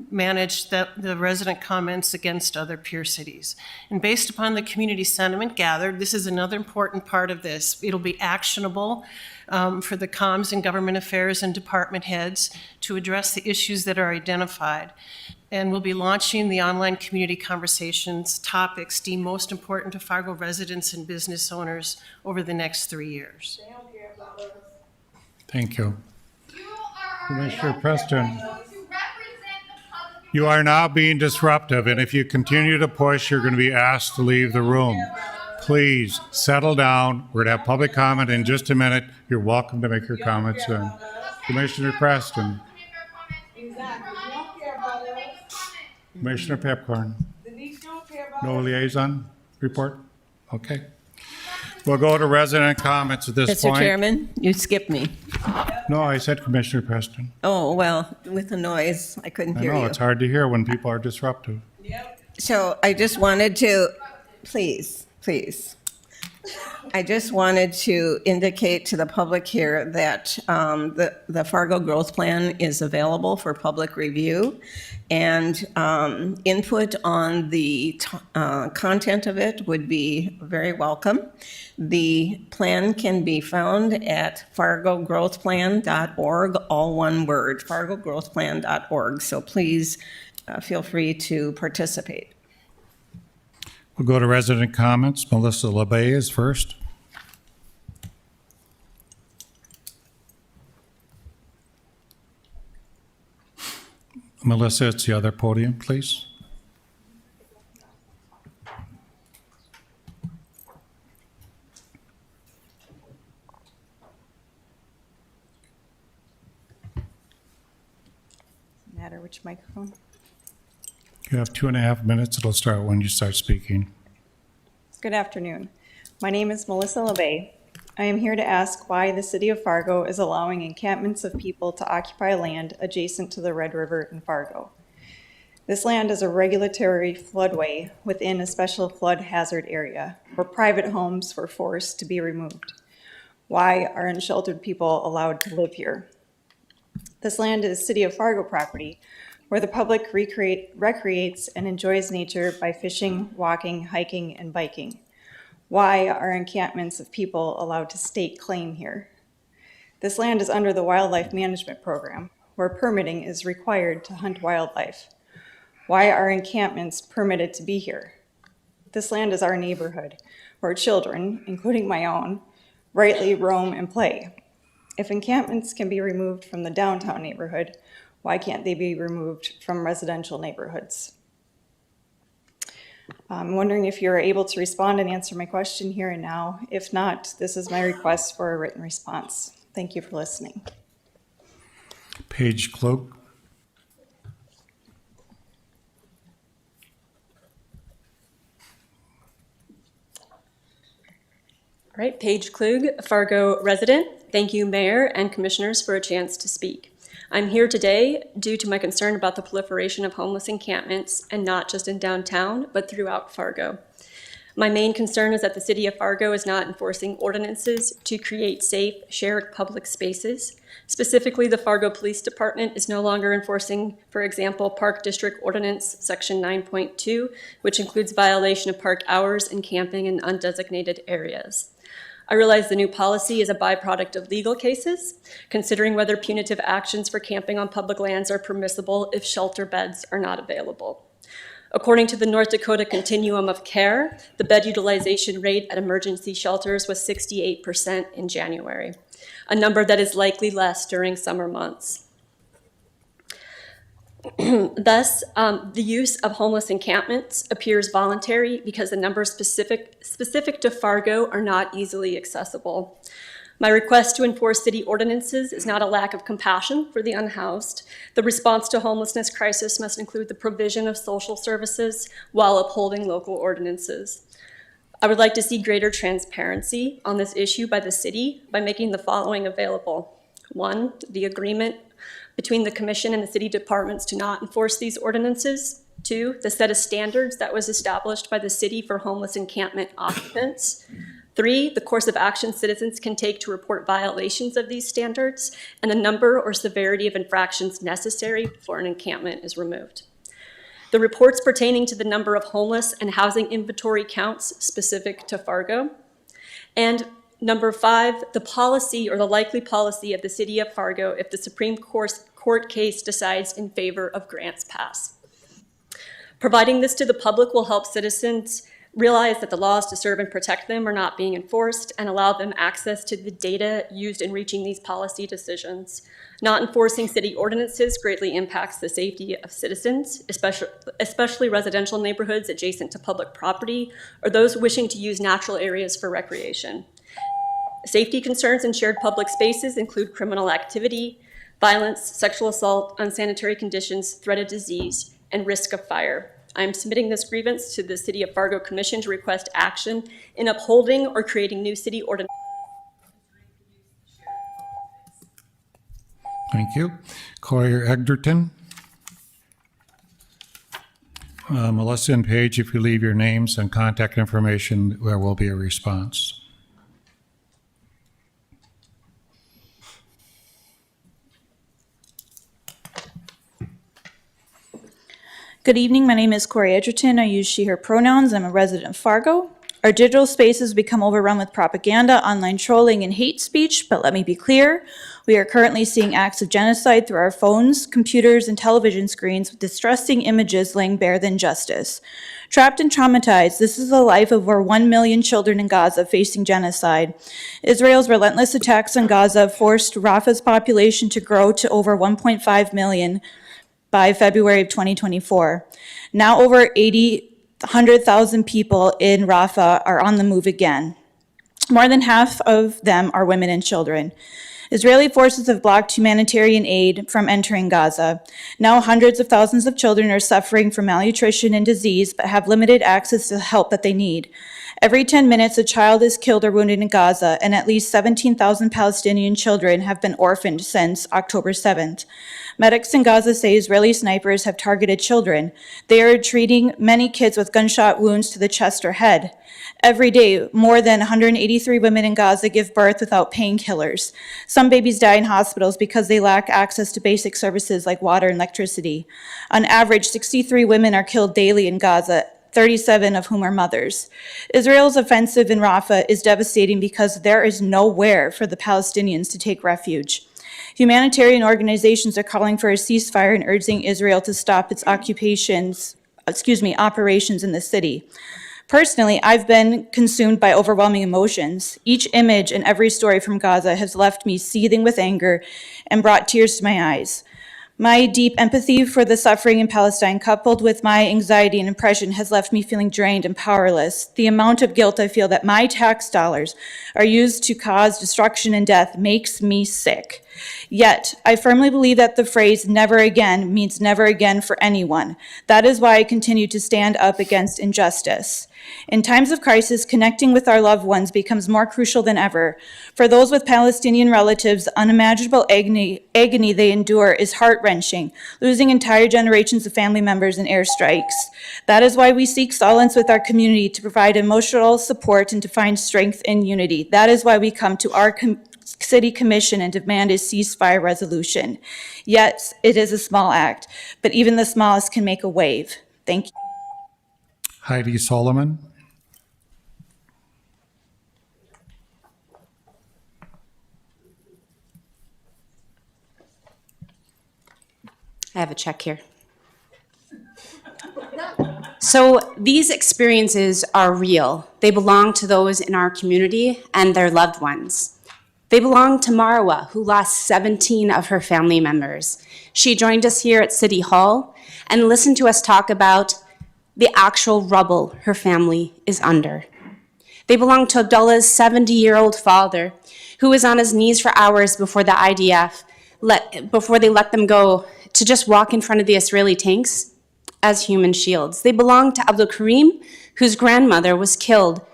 manage the resident comments against other peer cities. And based upon the community sentiment gathered, this is another important part of this. It'll be actionable for the Comms and Government Affairs and department heads to address the issues that are identified. And we'll be launching the online community conversations topics deemed most important to Fargo residents and business owners over the next 3 years. Thank you. Commissioner Preston. You are now being disruptive, and if you continue to push, you're going to be asked to leave the room. Please settle down. We're going to have public comment in just a minute. You're welcome to make your comments then. Commissioner Preston. Commissioner Pepcorn. Denise don't care about No liaison report? Okay. We'll go to resident comments at this Mr. point. Chairman, you skipped me. No, I said Commissioner Preston. Oh, well, with the noise, I couldn't I hear know, you. it's hard to hear when people are disruptive. So I just wanted to, please. I just wanted to indicate to the public here that the Fargo Growth Plan is available for public review, and input on the content of it would be very welcome. The plan can be found at fargogrowthplan.org, all one word, fargogrowthplan.org. So please feel free to participate. We'll go to resident comments. Melissa LeBay is first. Melissa, it's the other podium, please. Matter which microphone? You have 2.5 minutes. It'll start when you start speaking. Good afternoon. My name is Melissa LeBay. I am here to ask why the city of Fargo is allowing encampments of people to occupy land adjacent to the Red River in Fargo. This land is a regulatory floodway within a special flood hazard area where private homes were forced to be removed. Why are unsheltered people allowed to live here? This land is City of Fargo property where the public recreates and enjoys nature by fishing, walking, hiking, and biking. Why are encampments of people allowed to stake claim here? This land is under the Wildlife Management Program, where permitting is required to hunt wildlife. Why are encampments permitted to be here? This land is our neighborhood, where children, including my own, rightly roam and play. If encampments can be removed from the downtown neighborhood, why can't they be removed from residential neighborhoods? I'm wondering if you're able to respond and answer my question here and now. If not, this is my request for a written response. Thank you for listening. Paige Cloak. All right, Paige Klug, Fargo resident. Thank you, Mayor and Commissioners, for a chance to speak. I'm here today due to my concern about the proliferation of homeless encampments, and not just in downtown, but throughout Fargo. My main concern is that the City of Fargo is not enforcing ordinances to create safe, shared public spaces. Specifically, the Fargo Police Department is no longer enforcing, for example, Park District Ordinance Section 9.2, which includes violation of park hours and camping in undesignated areas. I realize the new policy is a byproduct of legal cases, considering whether punitive actions for camping on public lands are permissible if shelter beds are not available. According to the North Dakota Continuum of Care, the bed utilization rate at emergency shelters was 68% in January, a number that is likely less during summer months. Thus, the use of homeless encampments appears voluntary because the numbers specific to Fargo are not easily accessible. My request to enforce city ordinances is not a lack of compassion for the unhoused. The response to homelessness crisis must include the provision of social services while upholding local ordinances. I would like to see greater transparency on this issue by the city by making the following available. 1, the agreement between the commission and the city departments to not enforce these ordinances. 2, the set of standards that was established by the city for homeless encampment occupants. 3, the course of action citizens can take to report violations of these standards, and the number or severity of infractions necessary before an encampment is removed. The reports pertaining to the number of homeless and housing inventory counts specific to Fargo. And number 5, the policy or the likely policy of the city of Fargo if the Supreme Court case decides in favor of grants pass. Providing this to the public will help citizens realize that the laws to serve and protect them are not being enforced and allow them access to the data used in reaching these policy decisions. Not enforcing city ordinances greatly impacts the safety of citizens, especially residential neighborhoods adjacent to public property or those wishing to use natural areas for recreation. Safety concerns in shared public spaces include criminal activity, violence, sexual assault, unsanitary conditions, threat of disease, and risk of fire. I am submitting this grievance to the City of Fargo Commission to request action in upholding or creating new city ordinance. Thank you. Collier Eggerton. Melissa and Paige, if you leave your names and contact information, there will be a response. Good evening, my name is Corey Edgerton. I use she, her pronouns. I'm a resident of Fargo. Our digital spaces become overrun with propaganda, online trolling, and hate speech, but let me be clear. We are currently seeing acts of genocide through our phones, computers, and television screens with distressing images laying bare the injustice. Trapped and traumatized, this is the life of over 1 million children in Gaza facing genocide. Israel's relentless attacks on Gaza forced Rafah's population to grow to over 1.5 million by February of 2024. Now over 100,000 people in Rafah are on the move again. More than half of them are women and children. Israeli forces have blocked humanitarian aid from entering Gaza. Now hundreds of thousands of children are suffering from malnutrition and disease, but have limited access to the help that they need. Every 10 minutes, a child is killed or wounded in Gaza, and at least 17,000 Palestinian children have been orphaned since October 7th. Medics in Gaza say Israeli snipers have targeted children. They are treating many kids with gunshot wounds to the chest or head. Every day, more than 183 women in Gaza give birth without painkillers. Some babies die in hospitals because they lack access to basic services like water and electricity. On average, 63 women are killed daily in Gaza, 37 of whom are mothers. Israel's offensive in Rafah is devastating because there is nowhere for the Palestinians to take refuge. Humanitarian organizations are calling for a ceasefire and urging Israel to stop its operations in the city. Personally, I've been consumed by overwhelming emotions. Each image and every story from Gaza has left me seething with anger and brought tears to my eyes. My deep empathy for the suffering in Palestine, coupled with my anxiety and oppression, has left me feeling drained and powerless. The amount of guilt I feel that my tax dollars are used to cause destruction and death makes me sick. Yet, I firmly believe that the phrase never again means never again for anyone. That is why I continue to stand up against injustice. In times of crisis, connecting with our loved ones becomes more crucial than ever. For those with Palestinian relatives, unimaginable agony they endure is heart-wrenching, losing entire generations of family members in airstrikes. That is why we seek solace with our community, to provide emotional support and to find strength in unity. That is why we come to our City Commission and demand a ceasefire resolution. Yes, it is a small act, but even the smallest can make a wave. Thank you. Heidi Solomon. I have a check here. So these experiences are real. They belong to those in our community and their loved ones. They belong to Marwa, who lost 17 of her family members. She joined us here at City Hall and listened to us talk about the actual rubble her family is under. They belong to Abdullah's 70-year-old father, who was on his knees for hours before the IDF, before they let them go, to just walk in front of the Israeli tanks as human shields. They belong to Abdul Karim, whose grandmother was killed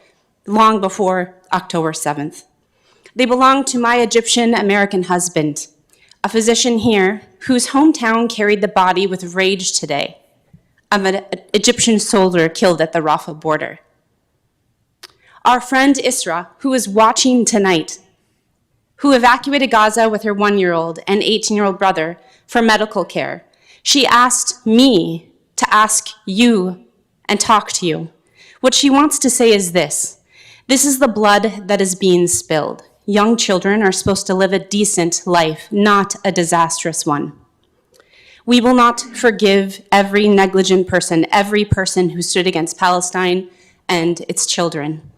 long before October 7th. They belong to my Egyptian-American husband, a physician here whose hometown carried the body with rage today of an Egyptian soldier killed at the Rafah border. Our friend Isra, who is watching tonight, who evacuated Gaza with her 1-year-old and 18-year-old brother for medical care. She asked me to ask you and talk to you. What she wants to say is this: this is the blood that is being spilled. Young children are supposed to live a decent life, not a disastrous one. We will not forgive every negligent person, every person who stood against Palestine and its children.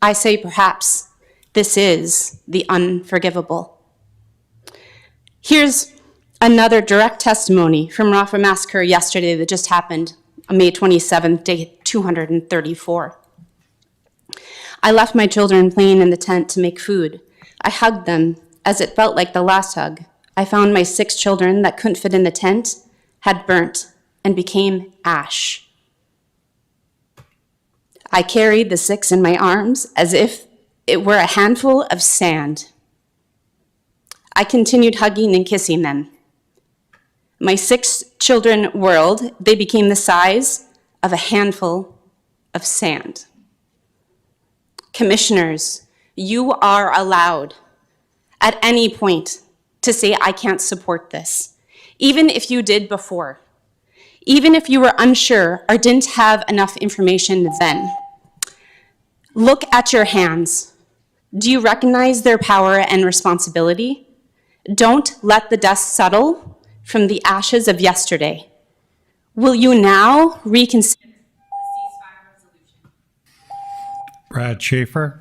I say perhaps this is the unforgivable. Here's another direct testimony from Rafah massacre yesterday that just happened on May 27th, day 234. I left my children playing in the tent to make food. I hugged them as it felt like the last hug. I found my 6 children that couldn't fit in the tent had burnt and became ash. I carried the 6 in my arms as if it were a handful of sand. I continued hugging and kissing them. My 6 children whirled. They became the size of a handful of sand. Commissioners, you are allowed at any point to say, I can't support this, even if you did before, even if you were unsure or didn't have enough information then. Look at your hands. Do you recognize their power and responsibility? Don't let the dust settle from the ashes of yesterday. Will you now reconsider the ceasefire resolution? Brad Schaefer.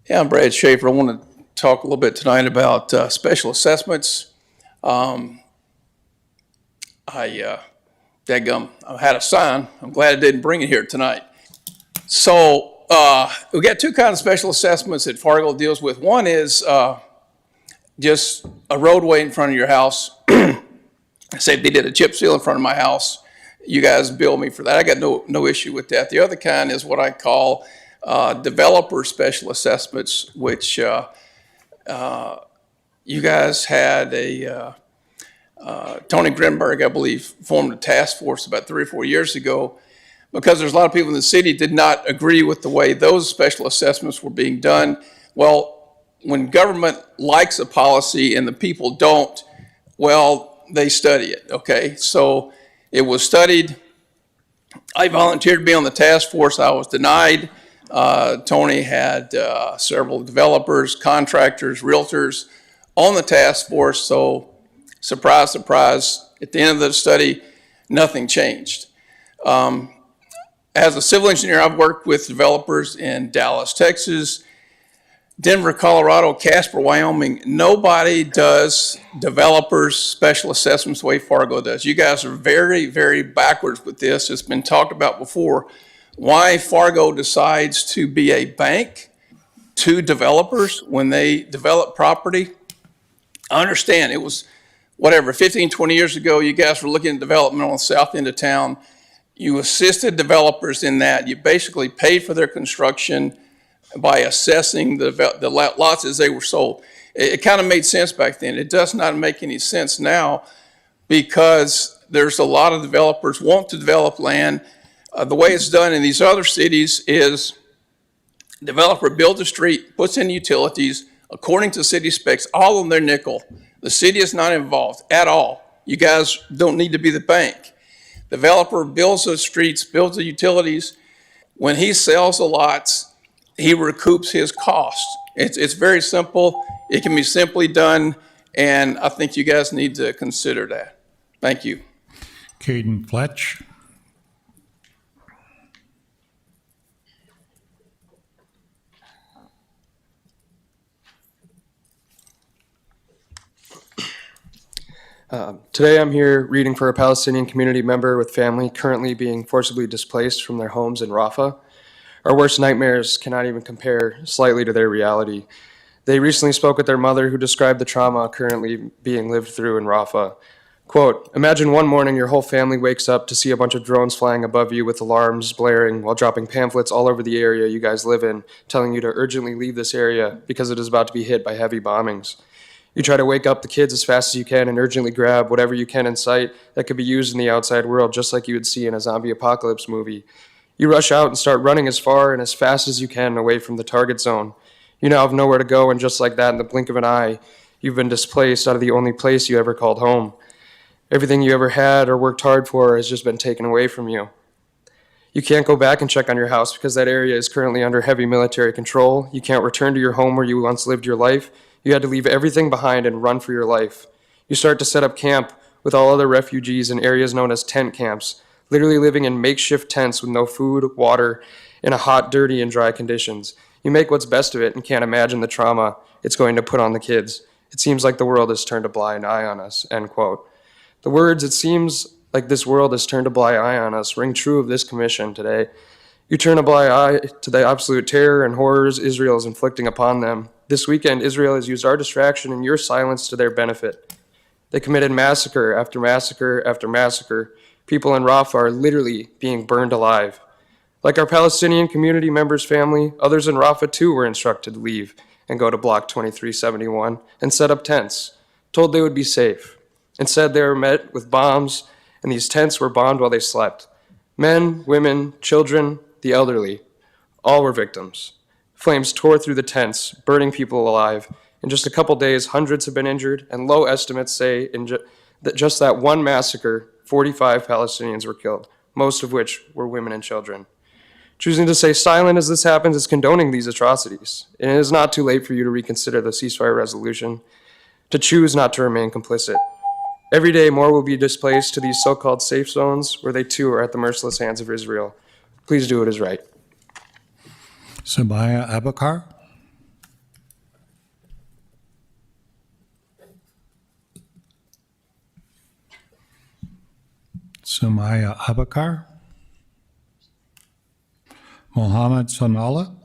Yeah, I'm Brad Schaefer. I want to talk a little bit tonight about special assessments. Dadgum, I had a sign. I'm glad I didn't bring it here tonight. So we got 2 kinds of special assessments that Fargo deals with. One is just a roadway in front of your house. Say if they did a chip seal in front of my house, you guys bill me for that. I got no issue with that. The other kind is what I call developer special assessments, which you guys had Tony Grinberg, I believe, formed a task force about 3 or 4 years ago because there's a lot of people in the city did not agree with the way those special assessments were being done. Well, when government likes a policy and the people don't, well, they study it, okay? So it was studied. I volunteered to be on the task force. I was denied. Tony had several developers, contractors, realtors on the task force. So surprise, surprise, at the end of the study, nothing changed. As a civil engineer, I've worked with developers in Dallas, Texas, Denver, Colorado, Casper, Wyoming. Nobody does developers special assessments the way Fargo does. You guys are very, very backwards with this. It's been talked about before. Why Fargo decides to be a bank to developers when they develop property. I understand it was, 15, 20 years ago, you guys were looking at development on the south end of town. You assisted developers in that. You basically paid for their construction by assessing the lots as they were sold. It kind of made sense back then. It does not make any sense now because there's a lot of developers want to develop land. The way it's done in these other cities is developer builds a street, puts in utilities according to city specs, all on their nickel. The city is not involved at all. You guys don't need to be the bank. Developer builds the streets, builds the utilities. When he sells the lots, he recoups his costs. It's very simple. It can be simply done, and I think you guys need to consider that. Thank you. Caden Fletch. Today I'm here reading for a Palestinian community member with family currently being forcibly displaced from their homes in Rafah. Our worst nightmares cannot even compare slightly to their reality. They recently spoke with their mother who described the trauma currently being lived through in Rafah. Quote, imagine one morning your whole family wakes up to see a bunch of drones flying above you with alarms blaring while dropping pamphlets all over the area you guys live in, telling you to urgently leave this area because it is about to be hit by heavy bombings. You try to wake up the kids as fast as you can and urgently grab whatever you can in sight that could be used in the outside world, just like you would see in a zombie apocalypse movie. You rush out and start running as far and as fast as you can away from the target zone. You now have nowhere to go, and just like that, in the blink of an eye, you've been displaced out of the only place you ever called home. Everything you ever had or worked hard for has just been taken away from you. You can't go back and check on your house because that area is currently under heavy military control. You can't return to your home where you once lived your life. You had to leave everything behind and run for your life. You start to set up camp with all other refugees in areas known as tent camps, literally living in makeshift tents with no food, water, in a hot, dirty, and dry conditions. You make what's best of it and can't imagine the trauma it's going to put on the kids. It seems like the world has turned a blind eye on us, end quote. The words, it seems like this world has turned a blind eye on us, ring true of this commission today. You turn a blind eye to the absolute terror and horrors Israel is inflicting upon them. This weekend, Israel has used our distraction and your silence to their benefit. They committed massacre after massacre after massacre. People in Rafah are literally being burned alive. Like our Palestinian community members' family, others in Rafah too were instructed to leave and go to Block 2371 and set up tents, told they would be safe. Instead, they were met with bombs, and these tents were bombed while they slept. Men, women, children, the elderly, all were victims. Flames tore through the tents, burning people alive. In just a couple days, hundreds have been injured, and low estimates say that just that one massacre, 45 Palestinians were killed, most of which were women and children. Choosing to stay silent as this happens is condoning these atrocities. And it is not too late for you to reconsider the ceasefire resolution, to choose not to remain complicit. Every day, more will be displaced to these so-called safe zones where they too are at the merciless hands of Israel. Please do what is right. Samaya Abakar. Sumaya Abakar. Mohammed Sanala.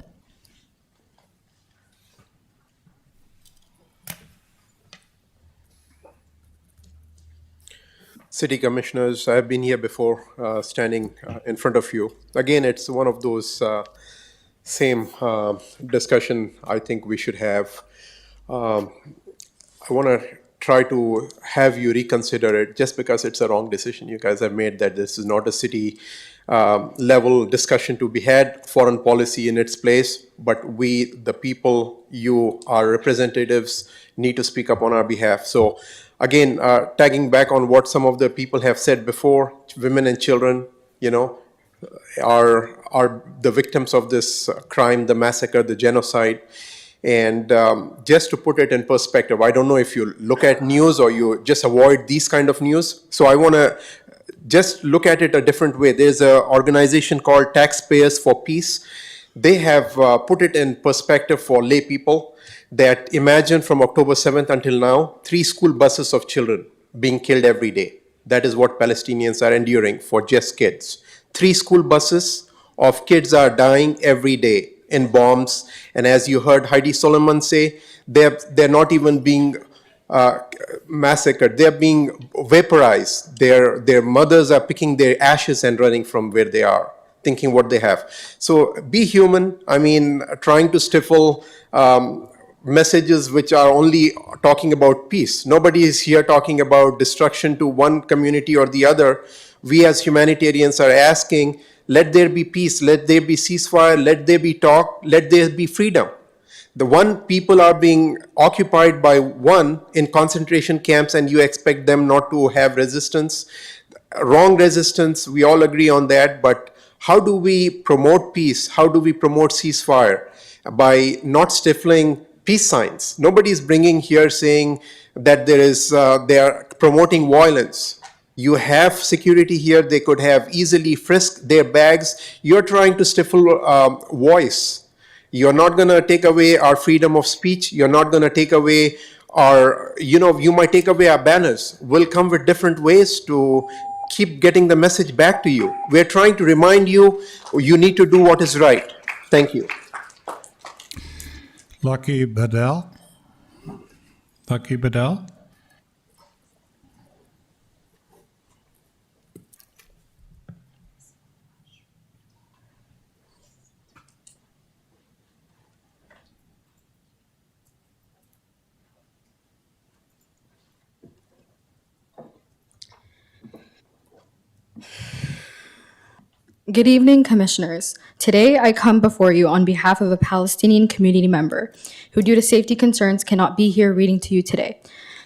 City Commissioners, I've been here before, standing in front of you. Again, it's one of those same discussion I think we should have. I want to try to have you reconsider it just because it's a wrong decision you guys have made, that this is not a city level discussion to be had, foreign policy in its place, but we, the people, you, our representatives, need to speak up on our behalf. So again, tagging back on what some of the people have said before, women and children, you know, are the victims of this crime, the massacre, the genocide. And just to put it in perspective, I don't know if you look at news or you just avoid these kind of news. So I want to just look at it a different way. There's an organization called Taxpayers for Peace. They have put it in perspective for lay people, that imagine from October 7th until now, 3 school buses of children being killed every day. That is what Palestinians are enduring for just kids. 3 school buses of kids are dying every day in bombs. And as you heard Heidi Solomon say, they're not even being massacred. They're being vaporized. Their mothers are picking their ashes and running from where they are, thinking what they have. So be human. I mean, trying to stifle messages which are only talking about peace. Nobody is here talking about destruction to one community or the other. We as humanitarians are asking, let there be peace, let there be ceasefire, let there be talk, let there be freedom. The one people are being occupied by one in concentration camps, and you expect them not to have resistance. Wrong resistance, we all agree on that, but how do we promote peace? How do we promote ceasefire? By not stifling peace signs. Nobody is bringing here saying that they are promoting violence. You have security here. They could have easily frisked their bags. You're trying to stifle voice. You're not going to take away our freedom of speech. You're not going to take away our, you might take away our banners. We'll come with different ways to keep getting the message back to you. We're trying to remind you, you need to do what is right. Thank you. Lucky Bedell. Lucky Bedell. Good evening, Commissioners. Today, I come before you on behalf of a Palestinian community member who, due to safety concerns, cannot be here reading to you today.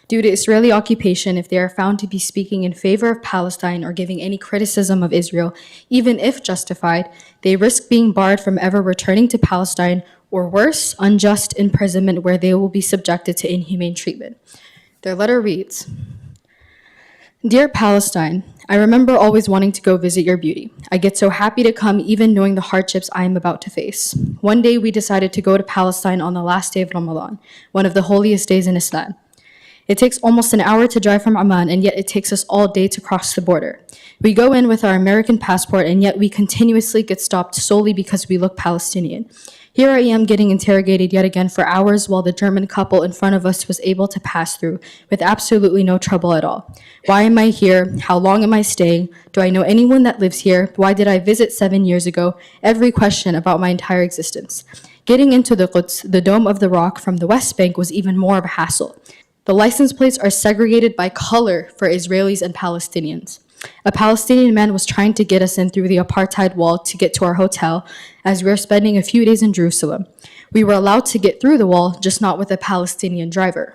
Due to Israeli occupation, if they are found to be speaking in favor of Palestine or giving any criticism of Israel, even if justified, they risk being barred from ever returning to Palestine, or worse, unjust imprisonment where they will be subjected to inhumane treatment. Their letter reads, "Dear Palestine, I remember always wanting to go visit your beauty. I get so happy to come even knowing the hardships I am about to face. One day we decided to go to Palestine on the last day of Ramadan, one of the holiest days in Islam. It takes almost an hour to drive from Amman, and yet it takes us all day to cross the border. We go in with our American passport, and yet we continuously get stopped solely because we look Palestinian. Here I am getting interrogated yet again for hours while the German couple in front of us was able to pass through with absolutely no trouble at all. Why am I here? How long am I staying? Do I know anyone that lives here? Why did I visit 7 years ago? Every question about my entire existence. Getting into the Quds, the Dome of the Rock from the West Bank, was even more of a hassle. The license plates are segregated by color for Israelis and Palestinians. A Palestinian man was trying to get us in through the apartheid wall to get to our hotel, as we were spending a few days in Jerusalem. We were allowed to get through the wall, just not with a Palestinian driver.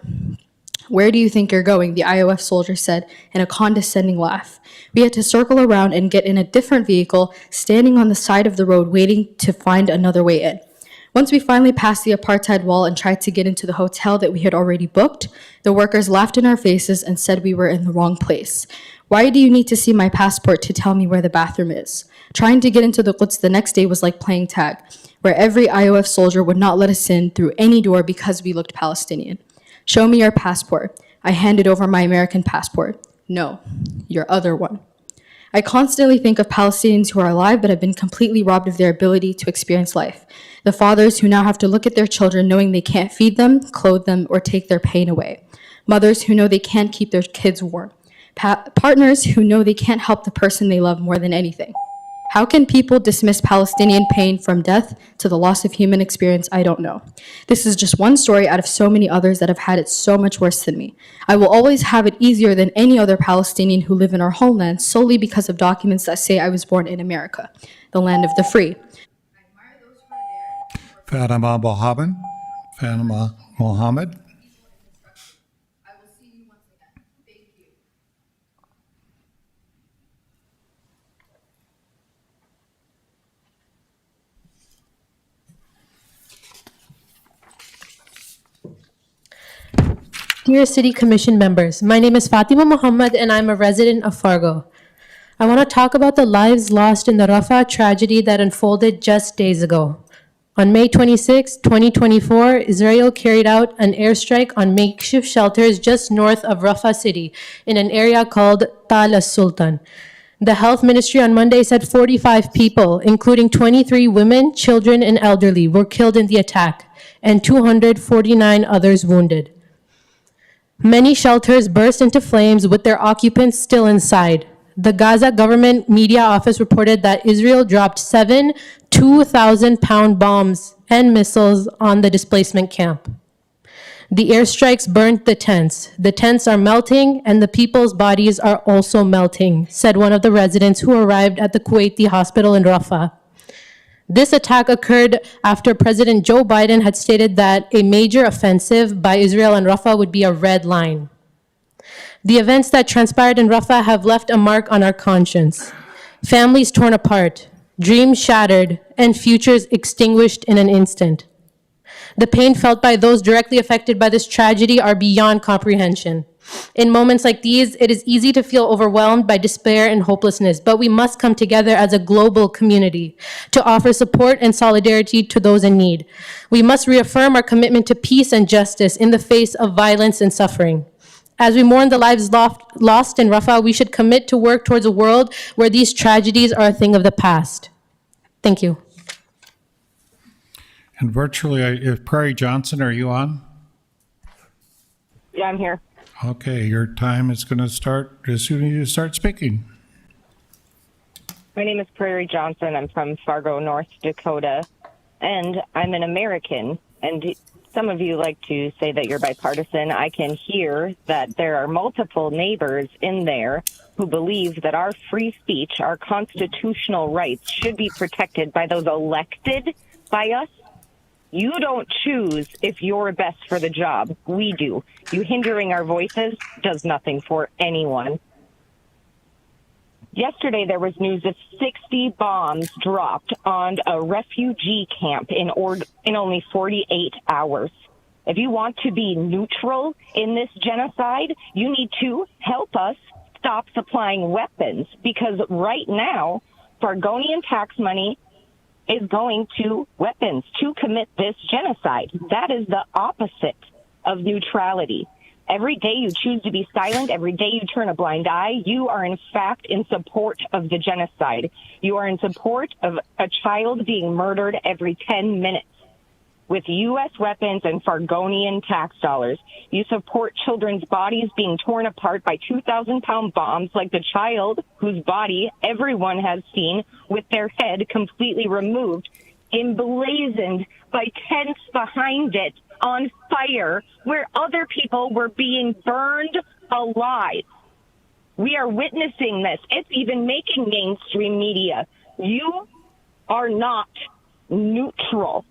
Where do you think you're going? The IOF soldier said in a condescending laugh. We had to circle around and get in a different vehicle, standing on the side of the road waiting to find another way in. Once we finally passed the apartheid wall and tried to get into the hotel that we had already booked, the workers laughed in our faces and said we were in the wrong place. Why do you need to see my passport to tell me where the bathroom is? Trying to get into the Quds the next day was like playing tag, where every IOF soldier would not let us in through any door because we looked Palestinian. Show me your passport. I handed over my American passport. No, your other one. I constantly think of Palestinians who are alive but have been completely robbed of their ability to experience life. The fathers who now have to look at their children knowing they can't feed them, clothe them, or take their pain away. Mothers who know they can't keep their kids warm. Partners who know they can't help the person they love more than anything. How can people dismiss Palestinian pain from death to the loss of human experience? I don't know. This is just one story out of so many others that have had it so much worse than me. I will always have it easier than any other Palestinian who live in our homeland solely because of documents that say I was born in America, the land of the free. Fatima Mohammed. Fatima Mohammed. Dear City Commission members, my name is Fatima Muhammad and I'm a resident of Fargo. I want to talk about the lives lost in the Rafah tragedy that unfolded just days ago. On May 26, 2024, Israel carried out an airstrike on makeshift shelters just north of Rafah city in an area called Tal as-Sultan. The health ministry on Monday said 45 people, including 23 women, children, and elderly, were killed in the attack, and 249 others wounded. Many shelters burst into flames with their occupants still inside. The Gaza government media office reported that Israel dropped 7 2,000-pound bombs and missiles on the displacement camp. The airstrikes burned the tents. The tents are melting and the people's bodies are also melting, said one of the residents who arrived at the Kuwaiti hospital in Rafah. This attack occurred after President Joe Biden had stated that a major offensive by Israel on Rafah would be a red line. The events that transpired in Rafah have left a mark on our conscience. Families torn apart, dreams shattered, and futures extinguished in an instant. The pain felt by those directly affected by this tragedy are beyond comprehension. In moments like these, it is easy to feel overwhelmed by despair and hopelessness, but we must come together as a global community to offer support and solidarity to those in need. We must reaffirm our commitment to peace and justice in the face of violence and suffering. As we mourn the lives lost in Rafah, we should commit to work towards a world where these tragedies are a thing of the past. Thank you. And virtually, Prairie Johnson, are you on? Yeah, I'm here. Okay, your time is going to start as soon as you start speaking. My name is Prairie Johnson. I'm from Fargo, North Dakota, and I'm an American. And some of you like to say that you're bipartisan. I can hear that there are multiple neighbors in there who believe that our free speech, our constitutional rights, should be protected by those elected by us. You don't choose if you're best for the job. We do. You hindering our voices does nothing for anyone. Yesterday, there was news of 60 bombs dropped on a refugee camp in only 48 hours. If you want to be neutral in this genocide, you need to help us stop supplying weapons, because right now, Fargonian tax money is going to weapons to commit this genocide. That is the opposite of neutrality. Every day you choose to be silent, every day you turn a blind eye, you are in fact in support of the genocide. You are in support of a child being murdered every 10 minutes with U.S. weapons and Fargonian tax dollars. You support children's bodies being torn apart by 2,000-pound bombs like the child whose body everyone has seen with their head completely removed, emblazoned by tents behind it, on fire, where other people were being burned alive. We are witnessing this. It's even making mainstream media. You are not neutral.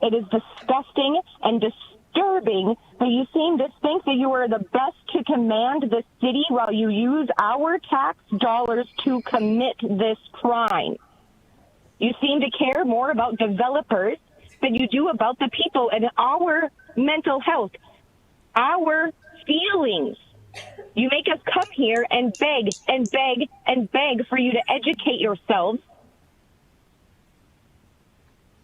It is disgusting and disturbing that you seem to think that you are the best to command the city while you use our tax dollars to commit this crime. You seem to care more about developers than you do about the people and our mental health, our feelings. You make us come here and beg and beg and beg for you to educate yourselves.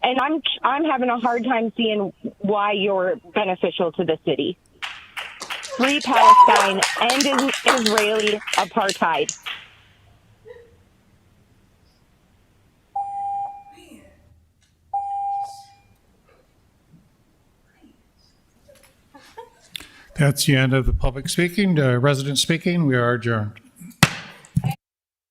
And I'm having a hard time seeing why you're beneficial to the city. Free Palestine, end Israeli apartheid. That's the end of the public speaking. Resident speaking, we are adjourned.